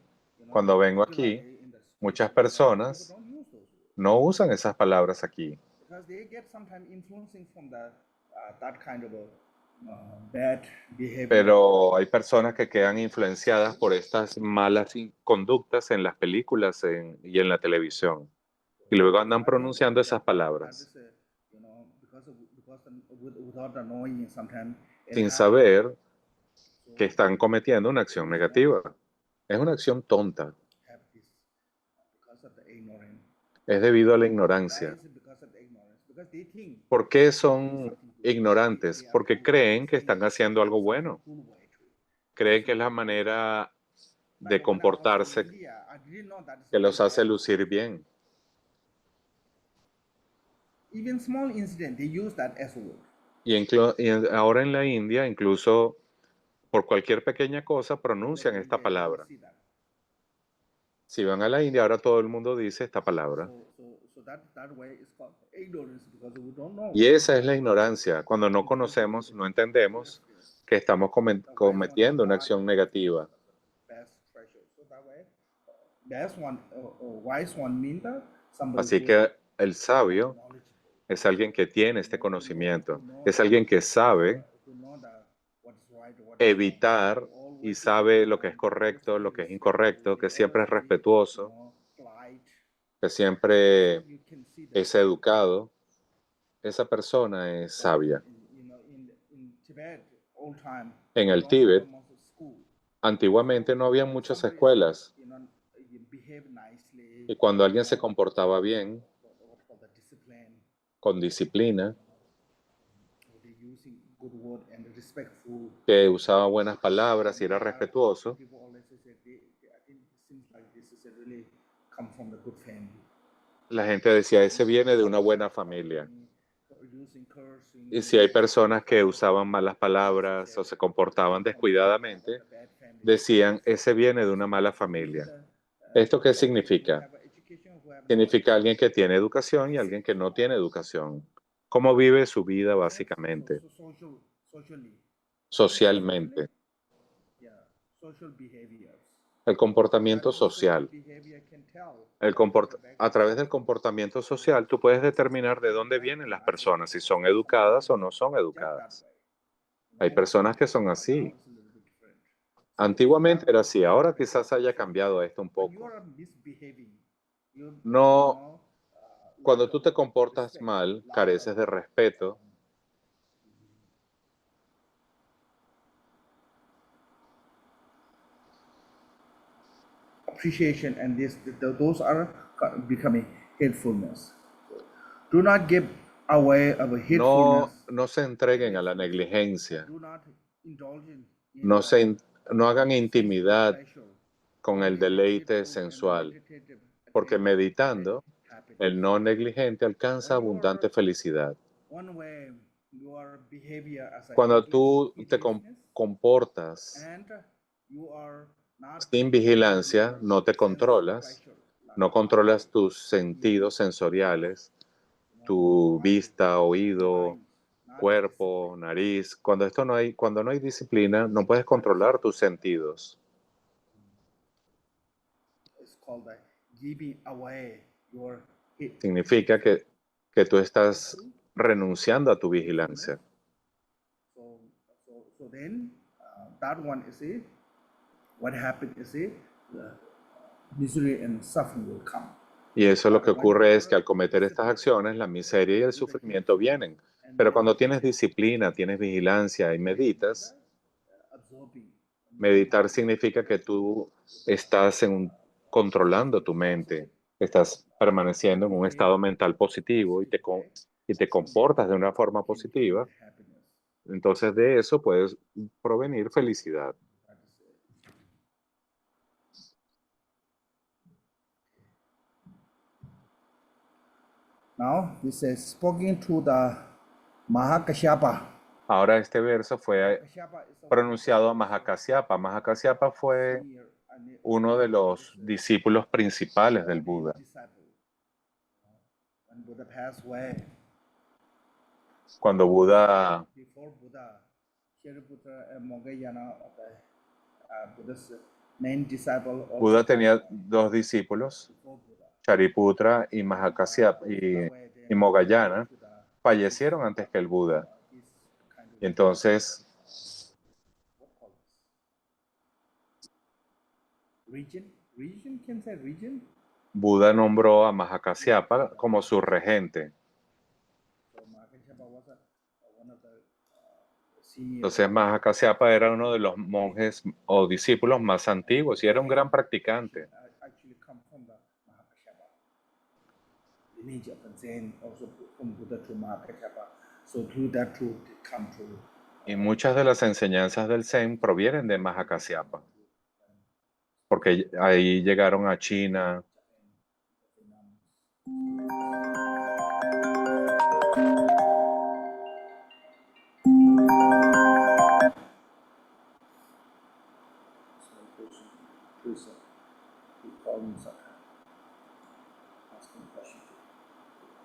cuando vengo aquí, particularly in the muchas street, personas people don't use those words no usan esas palabras aquí, because they get sometimes influencing from that kind of bad behavior. pero hay personas que quedan influenciadas por estas malas conductas en las películas y en la televisión. Y luego andan pronunciando esas palabras Without knowing sometimes it sin happens. saber que están cometiendo una acción negativa. Es una acción tonta. Because of the ignorance. Es debido a la Why ignorancia. is it because of the ignorance? Because they think ¿Por qué son ignorantes? Porque creen que están haciendo algo bueno. Creen que es la manera de comportarse que los hace lucir bien. Even small incident, they use that as a word. Ahora en la India, incluso por cualquier pequeña cosa, pronuncian esta palabra. Si van a la India, ahora todo el mundo dice esta palabra. Y esa es la ignorancia, cuando no conocemos, no entendemos que estamos cometiendo una acción negativa. Así que el sabio es alguien que tiene este conocimiento, es alguien que sabe evitar y sabe lo que es correcto, lo que es incorrecto, que siempre es respetuoso, que siempre es educado. Esa persona es sabia. En el Tíbet, antiguamente no había muchas escuelas y cuando alguien se comportaba bien, con disciplina, que usaba buenas palabras y era respetuoso, la gente decía, ese viene de una buena familia. Y si hay personas que usaban malas palabras o se comportaban descuidadamente, decían, ese viene de una mala familia. ¿Esto qué significa? Significa alguien que tiene educación y alguien que no tiene educación. ¿Cómo vive su vida básicamente? Socialmente. El comportamiento social. A través del comportamiento social, tú puedes determinar de dónde vienen las personas, si son educadas o no son educadas. Hay personas que son así. Antiguamente era así, ahora quizás haya cambiado esto un poco. No, cuando tú te comportas mal, careces de respeto. Appreciation and those are becoming hatefulness. Do not give away of hatefulness. No se entreguen a la negligencia. Do not indulge in No hagan intimidad con el deleite sensual, porque meditando, el no negligente alcanza abundante felicidad. Cuando tú te comportas sin vigilancia, no te controlas, no controlas tus sentidos sensoriales, tu vista, oído, cuerpo, nariz. Cuando no hay disciplina, no puedes controlar tus sentidos. It's called the giving away your Significa que tú estás renunciando a tu vigilancia. So then that one is it. What happened is it, the misery and suffering will come. Y eso lo que ocurre es que al cometer estas acciones, la miseria y el sufrimiento vienen. Pero cuando tienes disciplina, tienes vigilancia y meditas, Absorbing. meditar significa que tú estás controlando tu mente, estás permaneciendo en un estado mental positivo y te comportas de una forma positiva. Happiness. Entonces de eso puedes provenir felicidad. That is it. Now this is spoken to the Mahakashyapa. Ahora este verso fue Kashyapa is a pronunciado a Mahakasyapa. Mahakasyapa fue senior and uno de los discípulos principales del Buda. disciple. When Buddha passed away, Cuando Buda, before Buddha, Shariputra and Moggayana, Buddha's main disciple, also Buda tenía passed away dos discípulos, before Buddha. Shariputra y Mahakasyapa y Moggayana, fallecieron antes que el Buda. His kind of Y entonces what call this? Region can say region. Buda nombró a Mahakasyapa como su regente. So Mahakashyapa was one of the senior. Entonces Mahakasyapa era uno de los monjes o discípulos más antiguos y era un gran practicante. Actually come from the Mahakashyapa lineage of the Zen, also from Buddha to Mahakashyapa. So through that too, they come to Y muchas de las enseñanzas del Zen provienen de Mahakasyapa, porque ahí llegaron a China.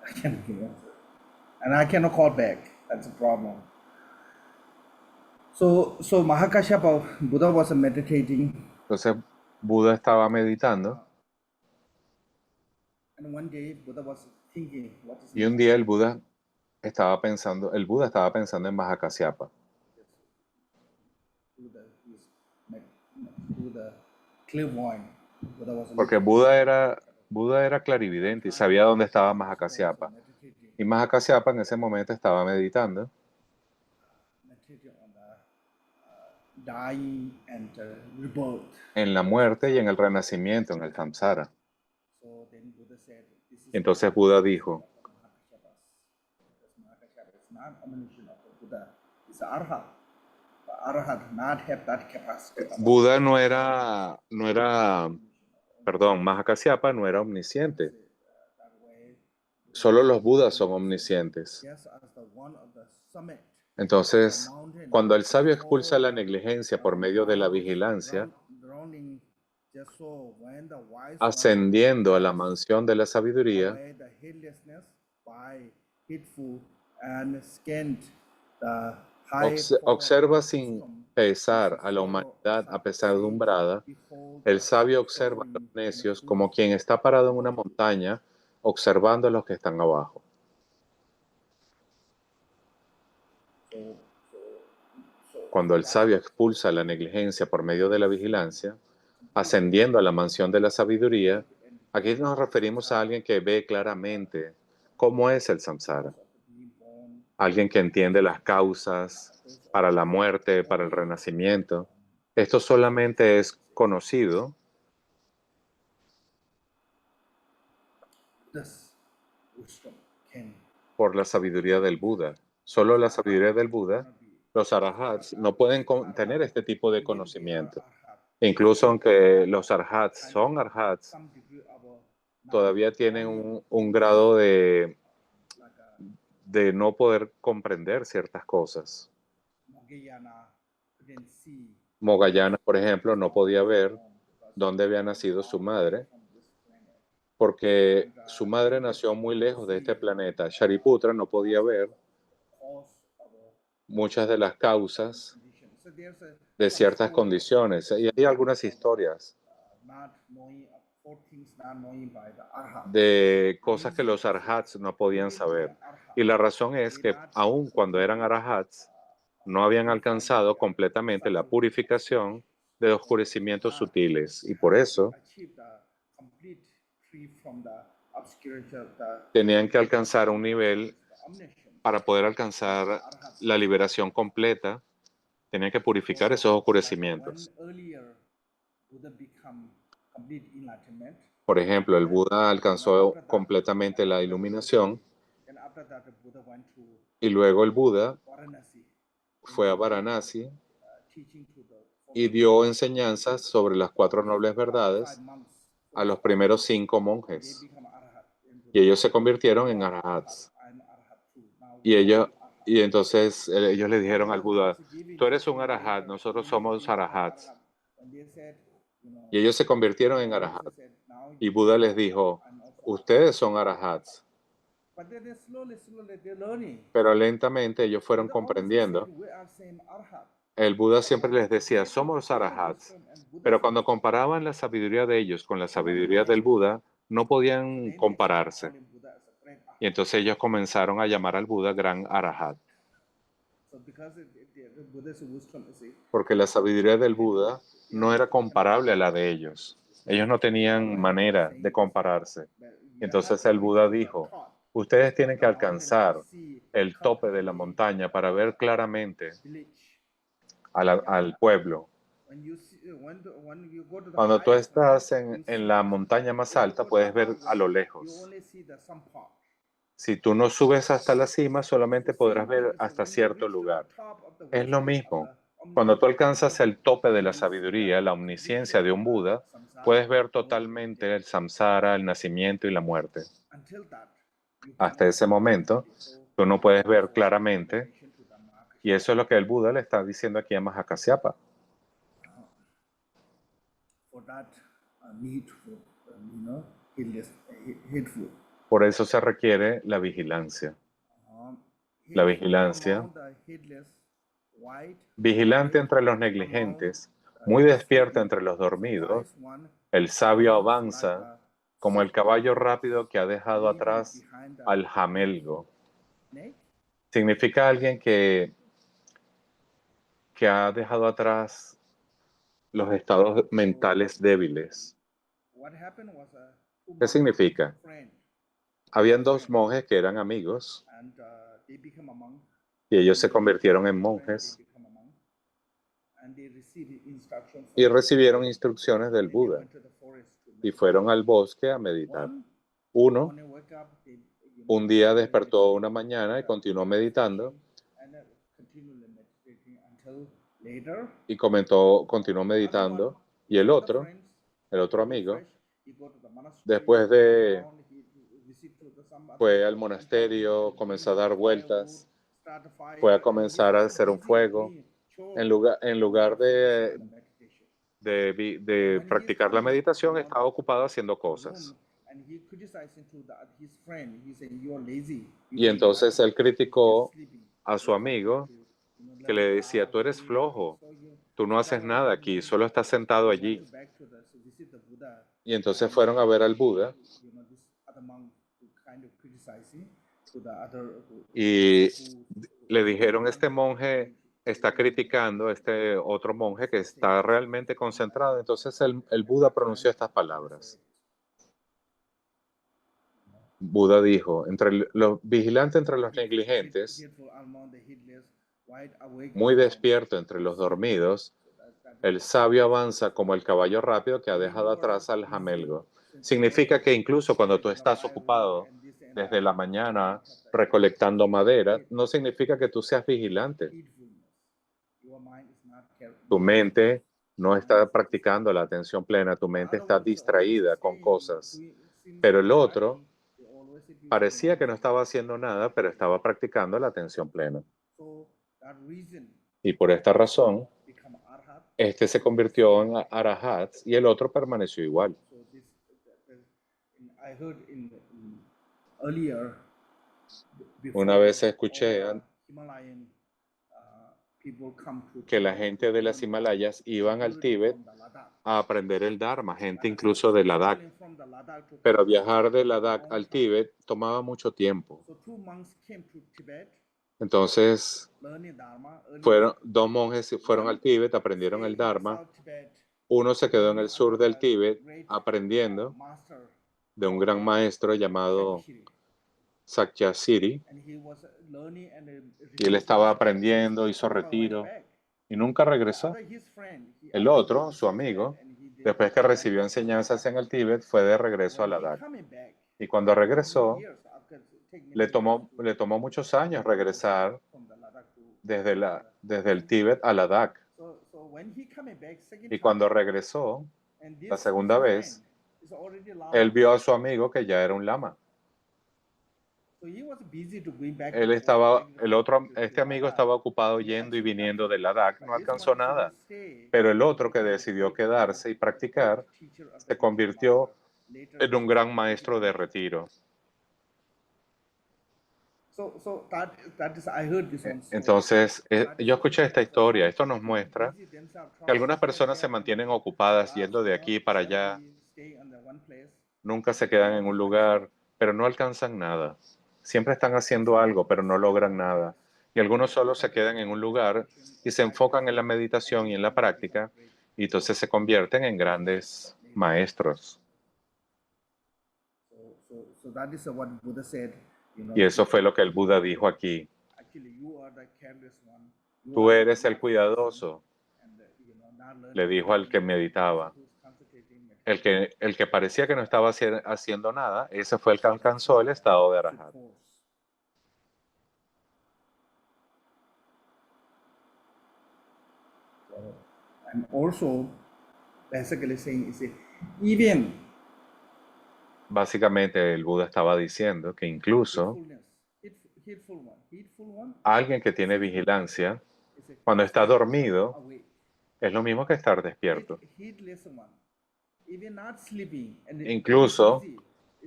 I cannot give answer. And I cannot call back. That's a problem. So Mahakashyapa, Buddha was meditating, Entonces Buda estaba meditando and one day Buddha was thinking, what is y un día el Buda estaba pensando en Mahakasyapa, through the clairvoyant. Buddha was porque Buda era clarividente y sabía dónde estaba Mahakasyapa. meditating, Y Mahakasyapa en ese momento estaba meditando meditating on the dying and rebirth. en la muerte y en el renacimiento, en el samsara. So then Buddha said, this is Entonces Buda dijo, Mahakashyapas. Because Mahakashyapa is not omniscient of the Buddha, it's Arhat. The Arhat does not have that capacity. Buda Mahakasyapa no era omnisciente. That way, Solo los Budas son omniscientes. just as the one of the summit, Entonces, cuando el sabio expulsa la negligencia por medio de la vigilancia, drowning, just so when the wise ascendiendo a la mansión de la sabiduría, away the heedlessness by heedful and scant the high observa sin pesar a la humanidad apesadumbrada. El sabio observa a los necios como quien está parado en una montaña, observando a los que están abajo. Cuando el sabio expulsa la negligencia por medio de la vigilancia, ascendiendo a la mansión de la sabiduría, aquí nos referimos a alguien que ve claramente cómo es el samsara. Alguien que entiende las causas para la muerte, para el renacimiento. Esto solamente es conocido this wisdom can por la sabiduría del Buda. Solo la sabiduría del Buda, los arahats no pueden tener este tipo de conocimiento. Incluso aunque los arhats son arhats, some degree of todavía tienen un grado de no poder comprender ciertas cosas. Moggayana couldn't see Moggayana, por ejemplo, no podía ver dónde había nacido su madre, from this planet. porque su madre nació muy lejos de este planeta. Shariputra no podía ver Cause muchas de las causas conditions. So there's de some ciertas stories condiciones. Y hay algunas historias not knowing four things not knowing by the arhats. de cosas que los arhats no podían saber. Y la razón es que aun cuando eran arhats, no habían alcanzado completamente la purificación de oscurecimientos sutiles. Y por eso Achieve the complete free from the obscurity of the tenían que alcanzar un nivel omniscience. para poder alcanzar la liberación completa. Tenían que purificar esos oscurecimientos. When earlier Buddha become complete enlightenment, Por ejemplo, el Buda alcanzó completamente la iluminación and after that the Buddha went to y luego el Buda Varanasi, fue a Varanasi teaching to the y dio enseñanzas sobre las 4 nobles verdades monks. a los primeros 5 They monjes. become arhat. And Y ellos se convirtieron en arhats. I'm arhat too. Now Y entonces ellos le dijeron al Buda, tú eres un arahat, nosotros somos arahats. when they said, Y ellos se convirtieron en arahats. said now, Y Buda les dijo, ustedes son arahats. but then slowly they're learning. Pero lentamente ellos fueron Buddha always comprendiendo. said, we are same arhat. El Buda siempre les decía, somos arahats. Pero cuando comparaban la sabiduría de ellos con la sabiduría del Buda, no podían compararse. Buddha as a great arhat. Y entonces ellos comenzaron a llamar al Buda gran arahat. So because the Buddha's wisdom, you see, Porque la sabiduría del Buda no era comparable a la de ellos. Ellos no tenían manera de compararse. Entonces el Buda dijo, ustedes tienen que alcanzar el tope de la montaña para ver claramente village. al pueblo. When you see, when you go to the Cuando tú highest estás point, en la montaña más alta, puedes ver a lo you lejos. only see the some part. Si tú no subes hasta la cima, solamente podrás ver hasta cierto lugar. Es lo mismo. Cuando tú alcanzas el tope de la sabiduría, la omnisciencia de un Buda, puedes ver totalmente el samsara, el nacimiento y la muerte. Until that, you Hasta ese momento, tú no puedes ver claramente, to the mark. y eso es lo que el Buda le está diciendo aquí a Mahakasyapa. For that, need for heedful. Por eso se requiere la vigilancia. La vigilancia. Among the heedless, white, Vigilante entre los negligentes, muy despierta entre los dormidos, one el sabio avanza como el caballo rápido que ha dejado atrás al jamelgo. snake. Significa alguien que ha dejado atrás los estados mentales débiles. What happened was ¿Qué significa? friend, Habían 2 monjes que eran amigos and they become a monk. y ellos se convirtieron en They monjes become a monk, and they receive instructions. y recibieron instrucciones del Buda Went to the forest to y fueron al bosque a meditar. One, Uno, when they wake up, they, un día despertó una mañana y continuó meditando and continually meditating until later. y continuó meditando. Y el otro amigo, después de fue al monasterio, comenzó a dar vueltas, fue a comenzar a hacer un fuego. En lugar de practicar la meditación, estaba ocupado haciendo cosas. Y entonces él criticó a su amigo que le decía, tú eres flojo, tú no haces nada aquí, solo estás sentado allí. Y entonces fueron a ver al Buda y le dijeron, este monje está criticando a este otro monje que está realmente concentrado. Entonces el Buda pronunció estas palabras. Buda dijo, entre los vigilantes entre los negligentes, muy despierto entre los dormidos, el sabio avanza como el caballo rápido que ha dejado atrás al jamelgo. Significa que incluso cuando tú estás ocupado desde la mañana recolectando madera, no significa que tú seas vigilante. Tu mente no está practicando la atención plena, tu mente está distraída con cosas. Pero el otro parecía que no estaba haciendo nada, pero estaba practicando la atención plena. Y por esta razón, este se convirtió en arahat y el otro permaneció igual. Una vez escuché que la gente de las Himalayas iban al Tíbet a aprender el Dharma, gente incluso de Ladakh. Pero viajar de Ladakh al Tíbet tomaba mucho tiempo. Entonces, dos monjes fueron al Tíbet, aprendieron el Dharma. Uno se quedó en el sur del Tíbet aprendiendo de un gran maestro llamado Sakyasiri. Y él estaba aprendiendo, hizo retiro y nunca regresó. El otro, su amigo, después que recibió enseñanzas en el Tíbet, fue de regreso a Ladakh. Y cuando regresó, le tomó muchos años regresar desde el Tíbet a Ladakh. Y cuando regresó, la segunda vez, él vio a su amigo que ya era un lama. Este amigo estaba ocupado yendo y viniendo de Ladakh, no alcanzó nada. Pero el otro que decidió quedarse y practicar, se convirtió en un gran maestro de retiro. Entonces, yo escuché esta historia. Esto nos muestra que algunas personas se mantienen ocupadas yendo de aquí para allá, nunca se quedan en un lugar, pero no alcanzan nada. Siempre están haciendo algo, pero no logran nada. Y algunos solo se quedan en un lugar y se enfocan en la meditación y en la práctica, y entonces se convierten en grandes maestros. Y eso fue lo que el Buda dijo aquí. Tú eres el cuidadoso, le dijo al que meditaba. El que parecía que no estaba haciendo nada, ese fue el que alcanzó el estado de Arahat. And also, basically saying is even Básicamente el Buda estaba diciendo que incluso alguien que tiene vigilancia, cuando está dormido, es lo mismo que estar despierto. Incluso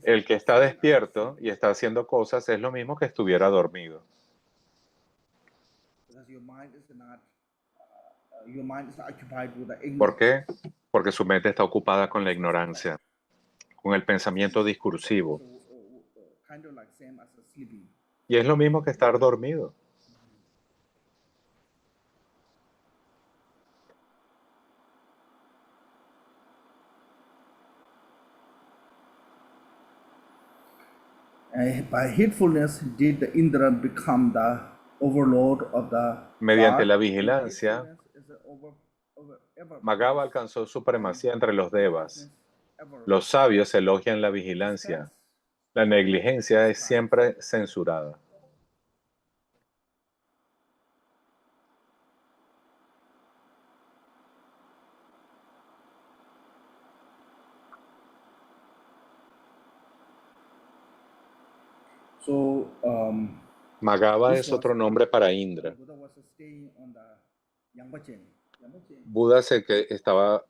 el que está despierto y está haciendo cosas es lo mismo que estuviera dormido. ¿Por qué? Porque su mente está ocupada con la ignorancia, con el pensamiento discursivo. Y es lo mismo que estar dormido. By heedfulness did the Indra become the overlord of the Mediante God. la vigilancia, Magava alcanzó supremacía entre los devas. Los sabios elogian la vigilancia. La negligencia es siempre censurada. So, Magava es otro nombre para Indra. Buddha was staying on the Yangbachen. Buda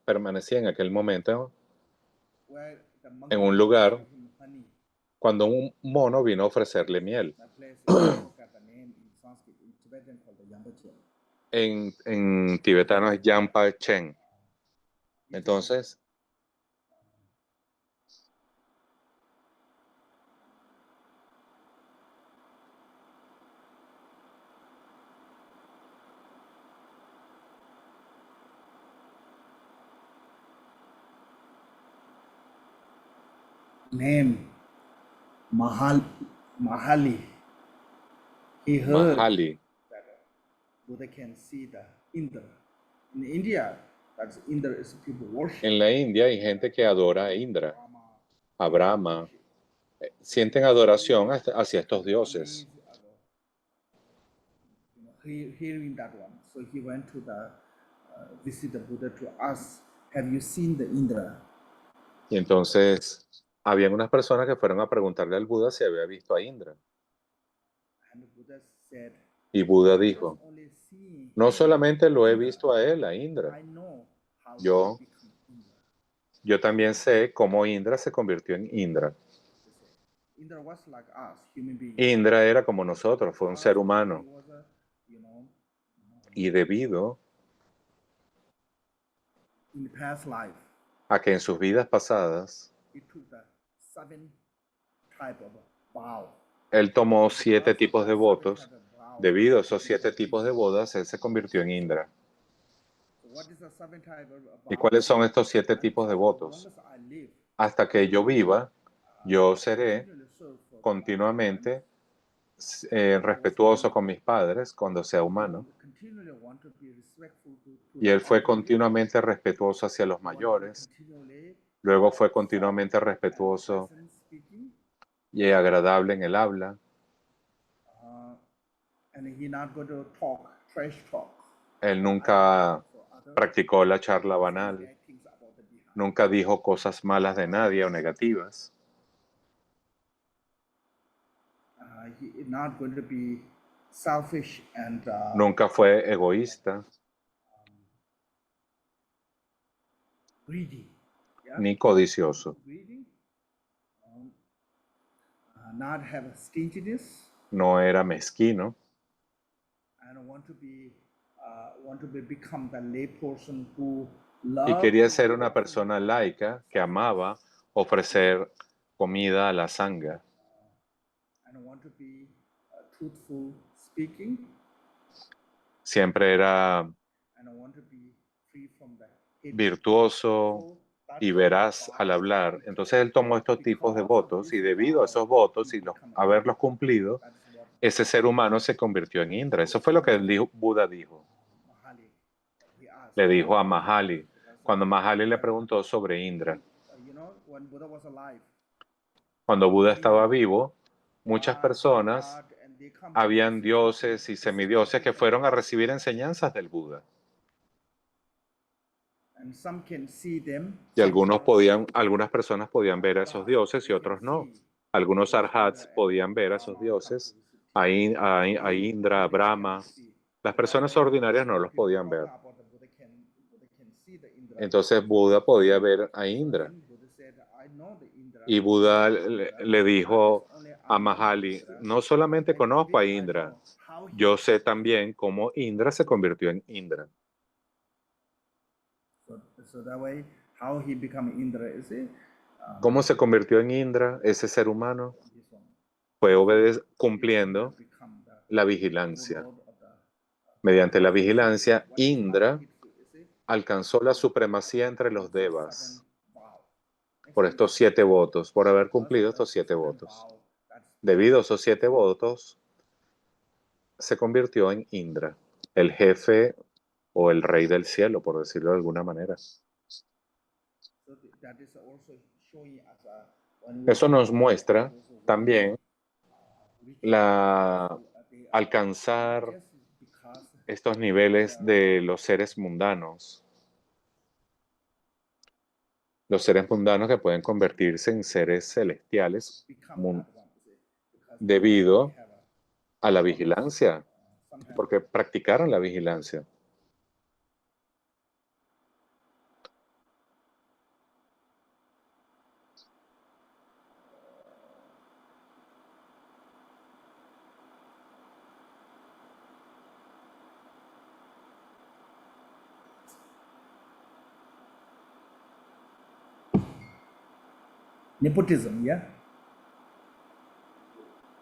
permanecía en aquel momento Where the en monkey un lugar gave him honey. cuando un mono vino a ofrecerle miel. That place is, I forgot the name in Sanskrit, in Tibetan called the Yangbachen. En tibetano es Yampa Chen. Entonces, Name Mahali. He heard Mahali. that Buddha can see the Indra. In India, that's Indra is people worship. En la India hay gente que adora a Indra, Brahma. a Brahma. Sienten adoración hacia estos dioses. Hearing that one, so he went to the visit the Buddha to ask, "Have you seen the Indra?" Y entonces, habían unas personas que fueron a preguntarle al Buda si había visto a Indra. And the Buddha said, Y Buda "Just dijo, only seeing no him, solamente lo he visto a él, a Indra. I know how Yo- he become Indra." Yo también sé cómo Indra se convirtió en Indra. They said, Indra was like us, human beings. Indra era como nosotros, fue un ser humano. He was a, Y debido in the past life, a que en sus vidas pasadas he took the 7 type of vow. él tomó 7 tipos de votos, Type of vow. debido a esos 7 tipos de bodas, él se convirtió en Indra. So what is the 7 type of ¿Y vow? cuáles son estos 7 tipos de As votos? long as I live, Hasta que yo viva, yo seré continually serve for continuamente respetuoso con mis padres cuando sea humano. continually want to be respectful to Y él fue elderly, continuamente respetuoso hacia los want to be mayores. continually Luego fue continuamente respetuoso pleasant speaking, y agradable en el habla. and he not going to talk trash talk. Él nunca So other practicó la charla say banal. bad things about the behind. Nunca dijo cosas malas de nadie o negativas. He is not going to be selfish and Nunca fue egoísta greedy. Yeah? ni codicioso. Greedy. Not have stinginess No era mezquino and want to be become the lay person who y love quería ser una persona laica que amaba ofrecer comida a la sangha. and want to be truthful speaking Siempre era and want to be free from the hatred. virtuoso y veraz al hablar. Entonces él tomó estos tipos de votos y debido a esos votos y haberlos cumplido, ese ser humano se convirtió en Indra. Eso fue lo que Buda dijo. Mahali, he asked, Le dijo a Mahali, cuando Mahali le preguntó sobre Indra. when Buddha was alive, Cuando Buda estaba vivo, muchas personas, and they come habían dioses y semidioses que fueron a recibir enseñanzas del Buda. and some can see them, Y algunas personas podían ver a esos dioses y otros no. Algunos arhats podían ver a esos dioses, a Indra, a Brahma. Las personas ordinarias no los podían ver. Entonces Buda podía ver a Indra. Y Buda le dijo a Mahali, no solamente conozco a Indra, yo sé también cómo Indra se convirtió en Indra. So that way, how he become Indra is it? ¿Cómo se convirtió en Indra ese ser humano? This one. Fue cumpliendo Become the la vigilancia. lord of the Mediante la vigilancia, what is Indra is it? alcanzó la supremacía entre los devas Seven vow. por estos 7 votos, por haber cumplido estos 7 votos. Vow, that's Debido a esos 7 votos, se convirtió en Indra, el jefe o el rey del cielo, por decirlo de alguna manera. so that is also showing us when we Eso nos muestra también alcanzar just because estos niveles de los seres mundanos. Los seres mundanos que pueden convertirse en seres celestiales become that one, is it? Because debido we have a la vigilancia, sometimes porque practicaron la vigilancia. nepotism, yeah?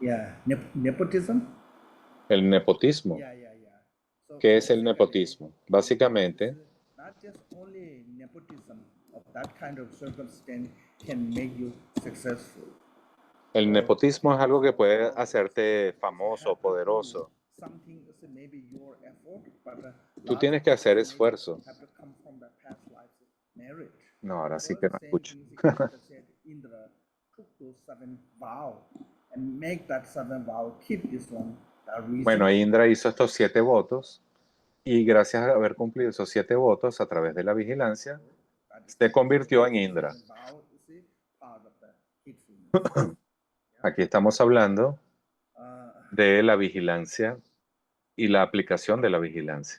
Yeah, nepotism? El nepotismo. Yeah. So ¿Qué es el basically, nepotismo? Básicamente, not just only nepotism of that kind of circumstance can make you successful. el nepotismo es algo que puede hacerte famoso, poderoso. Something is maybe your effort, but Tú tienes que hacer esfuerzo. have to come from the past life marriage. No, ahora sí que no escucho. Indra took those 7 vows and make that 7 vow keep this one. Bueno, Indra hizo estos 7 votos y gracias a haber cumplido esos 7 votos a través de la vigilancia, se convirtió en Indra. Aquí estamos hablando de la vigilancia y la aplicación de la vigilancia.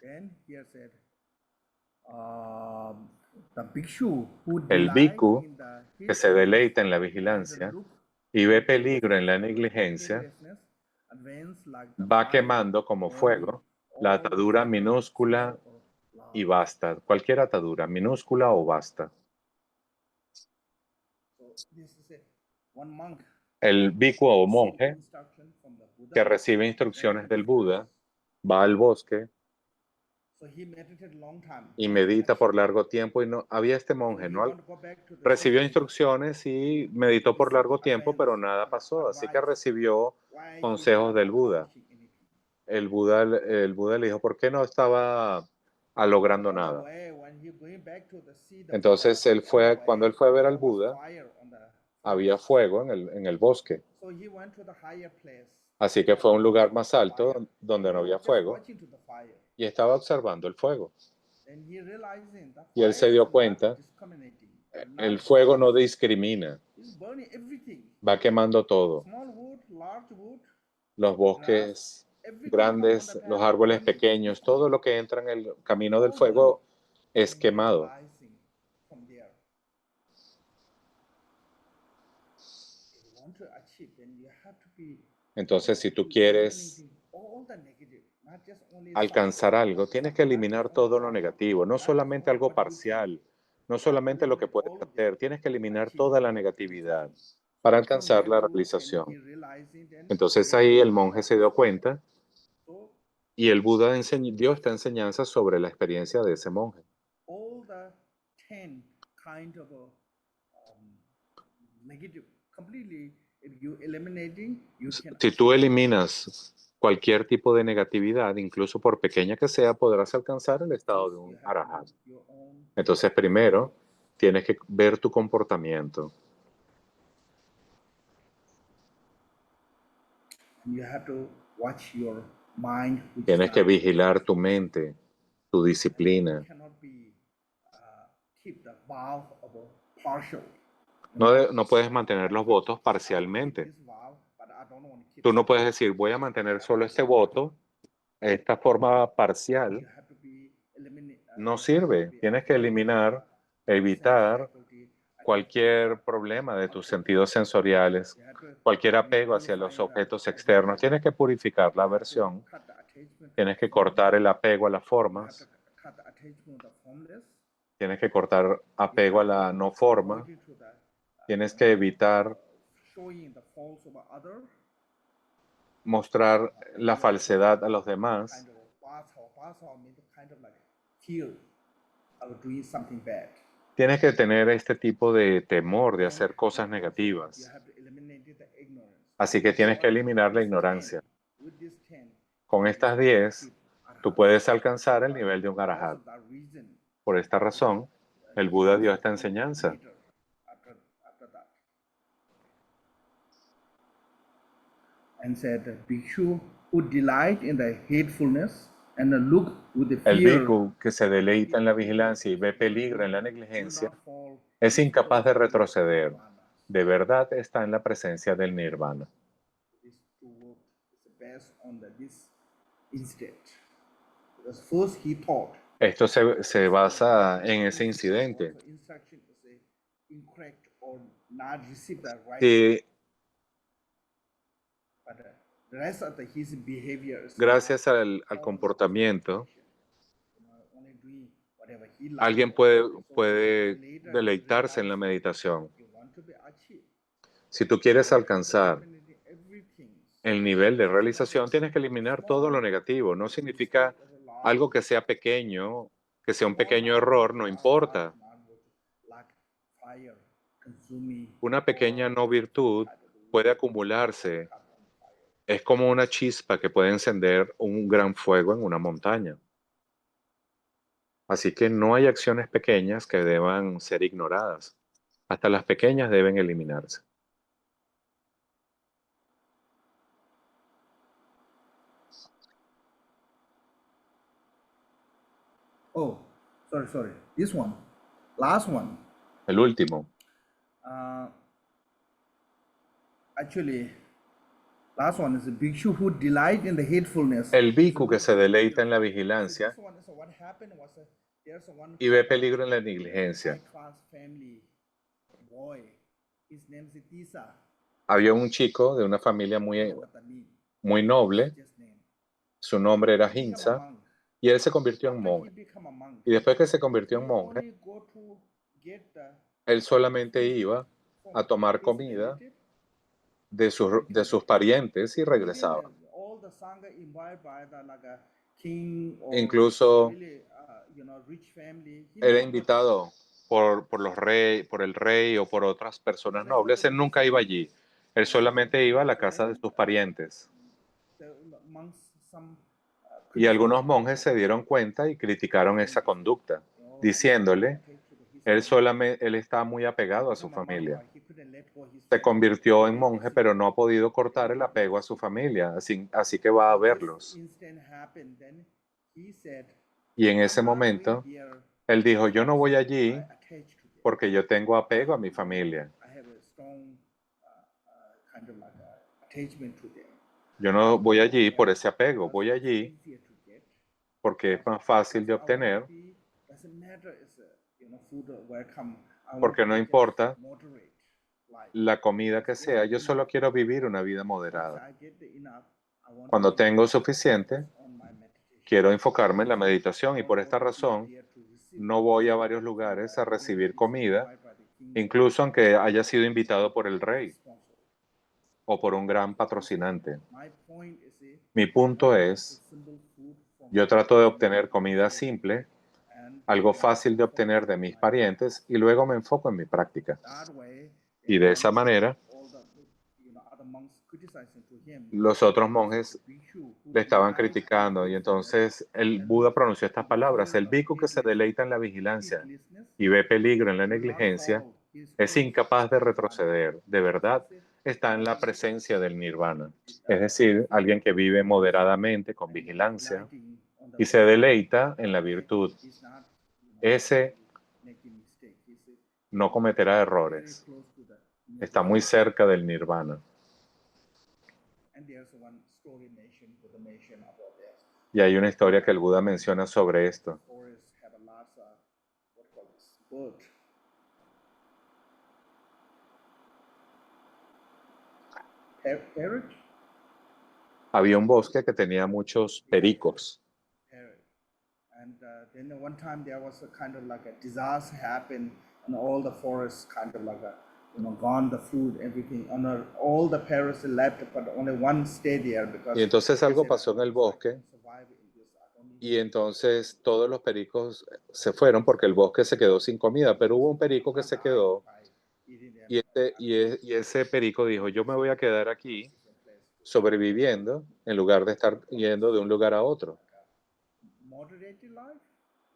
El bhikkhu que se deleita en la vigilancia y ve peligro en la negligencia, va quemando como fuego La all atadura kind of minúscula small or y large. basta. Cualquier atadura, minúscula o basta. So this is one monk El bhikkhu o received monje instruction from the Buddha, que recibe went to instrucciones the del Buda forest. va al bosque So he meditated long time, y not to medita por achieve. largo tiempo y no había este So monje, he ¿no? want to go back to the Recibió city. instrucciones y meditó He por seek largo tiempo, pero advice nada or pasó, así que advice recibió why he is consejos not del Buda. accomplishing anything. El Buda le dijo, ¿por qué no estaba logrando On the nada? way, when he going back to the sea, the Entonces forest, on the cuando way, él fue a ver al there was Buda, fire on the había forest. fuego en el bosque. So he went to the higher place. Así que fue a un lugar más Fire. alto donde no He había was just fuego watching to the fire. y estaba observando el fuego. Then he realizing the Y él se fire dio is not cuenta, discriminating, not el fuego no judging. discrimina, It's burning everything. va quemando todo. Small wood, large wood, Los bosques everything come on the grandes, los path, árboles burning. pequeños, todo lo que entra en el camino del All burning. fuego es And he quemado. realizing from there. If you want to achieve, then you have to be Entonces, si tú quieres eliminating all the negative, not just only alcanzar some, algo, tienes que not just eliminar only todo lo partial, negativo, no not just solamente only algo what you can. parcial, no solamente lo que Eliminate puedes all of hacer, them tienes que to eliminar achieve toda la the negatividad realization. para So from alcanzar there la too, then realización. he realizing then Entonces there ahí is el monje se dio cuenta so y el Buda dio esta enseñanza sobre la experiencia de ese monje. all the 10 kind of negative completely, if you eliminating, you can Si tú achieve. eliminas cualquier tipo de negatividad, incluso por pequeña que sea, podrás alcanzar el estado de First, you un have to arahant. look your own Entonces, primero, tienes que ver tu comportamiento. you have to watch your mind, which Tienes is que not vigilar tu mente, tu you disciplina. cannot be keep the vow of a partial. No puedes mantener los votos parcialmente. Tú no puedes decir, voy a mantener solo este voto, esta forma parcial. No sirve. Tienes que eliminar, evitar cualquier problema de tus sentidos sensoriales, cualquier apego hacia los objetos externos. Tienes que purificar la aversión. Tienes que cortar el apego a las formas. Tienes que cortar apego a la no forma. Tienes que evitar mostrar la falsedad a los demás. Tienes que tener este tipo de temor de hacer cosas negativas. Así que tienes que eliminar la ignorancia. Con estas 10, tú puedes alcanzar el nivel de un arahat. Por esta razón, el Buda dio esta enseñanza. And said, Bhikshu who delight in the hatefulness and look with the El fear bhikkhu que se deleita en la vigilancia y ve peligro en la negligencia es incapaz de retroceder. De verdad está en la presencia del nirvana. Esto se basa en ese incidente. Y gracias al comportamiento, alguien puede deleitarse en la meditación. Si tú quieres alcanzar el nivel de realización, tienes que eliminar todo lo negativo. No significa algo que sea pequeño, que sea un pequeño error, no importa. Una pequeña no virtud puede acumularse. Es como una chispa que puede encender un gran fuego en una montaña. Así que no hay acciones pequeñas que deban ser ignoradas. Hasta las pequeñas deben eliminarse. Oh, sorry. This one, last one. El último. Actually, last one is a bhikshu who delight in the hatefulness. El bhikkhu que se deleita en la vigilancia y ve peligro en la negligencia. Había un chico de una familia muy noble Su nombre era become a Hinsa monk. y él se convirtió en After he monje. become a monk, Y después que se convirtió en he monje, only go to get the él solamente food iba from a tomar his comida relative de sus parientes y within regresaba. all the sangha invited by the like a king or Incluso really rich family. He era never go there. invitado por el rey o por otras personas Because I go nobles. to the Él nunca iba visiting. allí. Él solamente iba a la So casa de then sus parientes. the monks some Y algunos criticize him. monjes se dieron cuenta y criticaron esa conducta, He's very diciéndole, attached to his family. él está muy He apegado a su become a monk, familia. but he couldn't let go his Se family. convirtió en Very monje, pero difficult. no ha podido cortar el apego a su familia, así que va a So this verlos. incident happened. Then he said, Y en ese "I'm not going momento, there él dijo, yo no voy because I allí attached to them. porque yo tengo apego a mi familia. I have a strong kind of like attachment to them. Yo no voy allí They por are ese apego, voy because it's allí easier to get. porque es más fácil de I want to obtener, be doesn't matter it's food welcome. I want porque to no be just importa moderate life. la comida que Just get sea, the yo solo enough. quiero vivir una vida If moderada. I get the enough, I want Cuando to tengo suficiente, focus on my meditation. quiero enfocarme en la meditación I y por don't esta want to be razón there to receive no voy a food varios from lugares a even recibir if it's comida, invited by the king incluso aunque or haya sido invitado por el rey sponsor. o por un gran patrocinante. My point is, Mi I punto want es, the simple food from yo my trato de family obtener comida relative simple, and algo then fácil de focus obtener de on mis my parientes y luego me enfoco en mi práctica. that way. Y de esa manera, All the other monks criticizing to him. los otros He said, monjes the bhikshu who le estaban delight in criticando y wakefulness entonces el and Buda pronunció estas in the palabras: field el of bhikkhu que se deleita en la vigilancia heedlessness y ve peligro en la will not negligencia follow his es truth incapaz de nirvana. retroceder. De verdad, He said, está en la someone presencia del nirvana. Es decir, alguien que vive moderadamente, con and vigilancia, delighting on the y se virtue deleita en la virtud. is not Ese making mistake. He said, no cometerá very errores. close to the Está nirvana. muy cerca del nirvana. And there's one story mentioned with the mention about that. Y hay una historia que el Buda menciona sobre esto. Forests have a lot of what call this bird. Parrot? Había un bosque que tenía muchos pericos. Parrot. And then one time there was a kind of like a disaster happened, and all the forests kind of like gone, the food, everything. And all the parrots left, but only one stayed there because. Y entonces they algo said, pasó en el "If I bosque can survive in this, I don't need y entonces todos los pericos se fueron porque el bosque se quedó sin comida, pero hubo un perico que not se die quedó by eating them. y ese perico dijo, yo me voy a quedar aquí Different place to sobreviviendo en lugar de estar yendo de un lugar a otro. moderated life.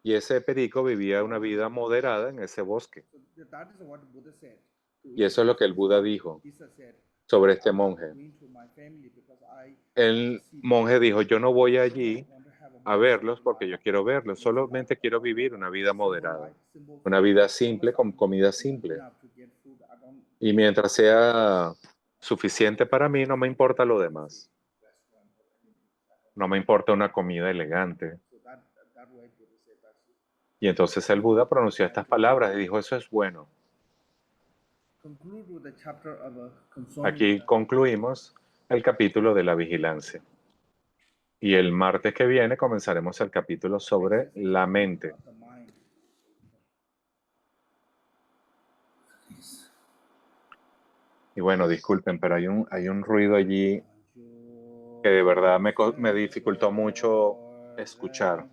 Y ese perico vivía una vida moderada en ese bosque. So that is what Buddha said. Y eso es lo que el Buda dijo Buddha said, sobre este I'm not monje. going to my family because I want to El see them. monje dijo, yo no voy I allí want to have a a moderate verlos porque yo life, quiero verlos, easy life, solamente quiero vivir una vida simple moderada, life, simple una food. vida As long simple as con I'm comida simple. enough to get food, I don't Y mientras sea suficiente para mí, no me importa lo demás. restaurant or anything. No me importa una comida elegante. So that way Buddha said that's it. Y entonces el Buda pronunció estas palabras y dijo, eso es bueno. Conclude with the chapter of concerning Aquí concluimos el capítulo de la vigilancia. Y el martes que viene comenzaremos el capítulo sobre la mente. the mind. Y bueno, disculpen, pero hay un ruido allí que de verdad me dificultó mucho escuchar.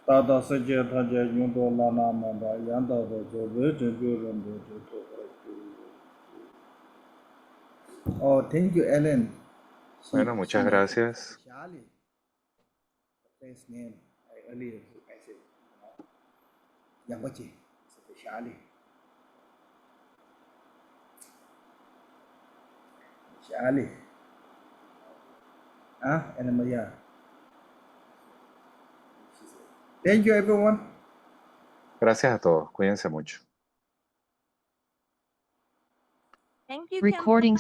Tata Saja Taja Yundo Lana Manda Yanda Vajo Virgin Buren. Oh, thank you, Ellen. Bueno, muchas gracias. Shali. The place name earlier I said, Yambachi, Shali. Shali. Ah, and Maya. Thank you, everyone. Gracias a todos. Cuídense mucho. Thank you, Recording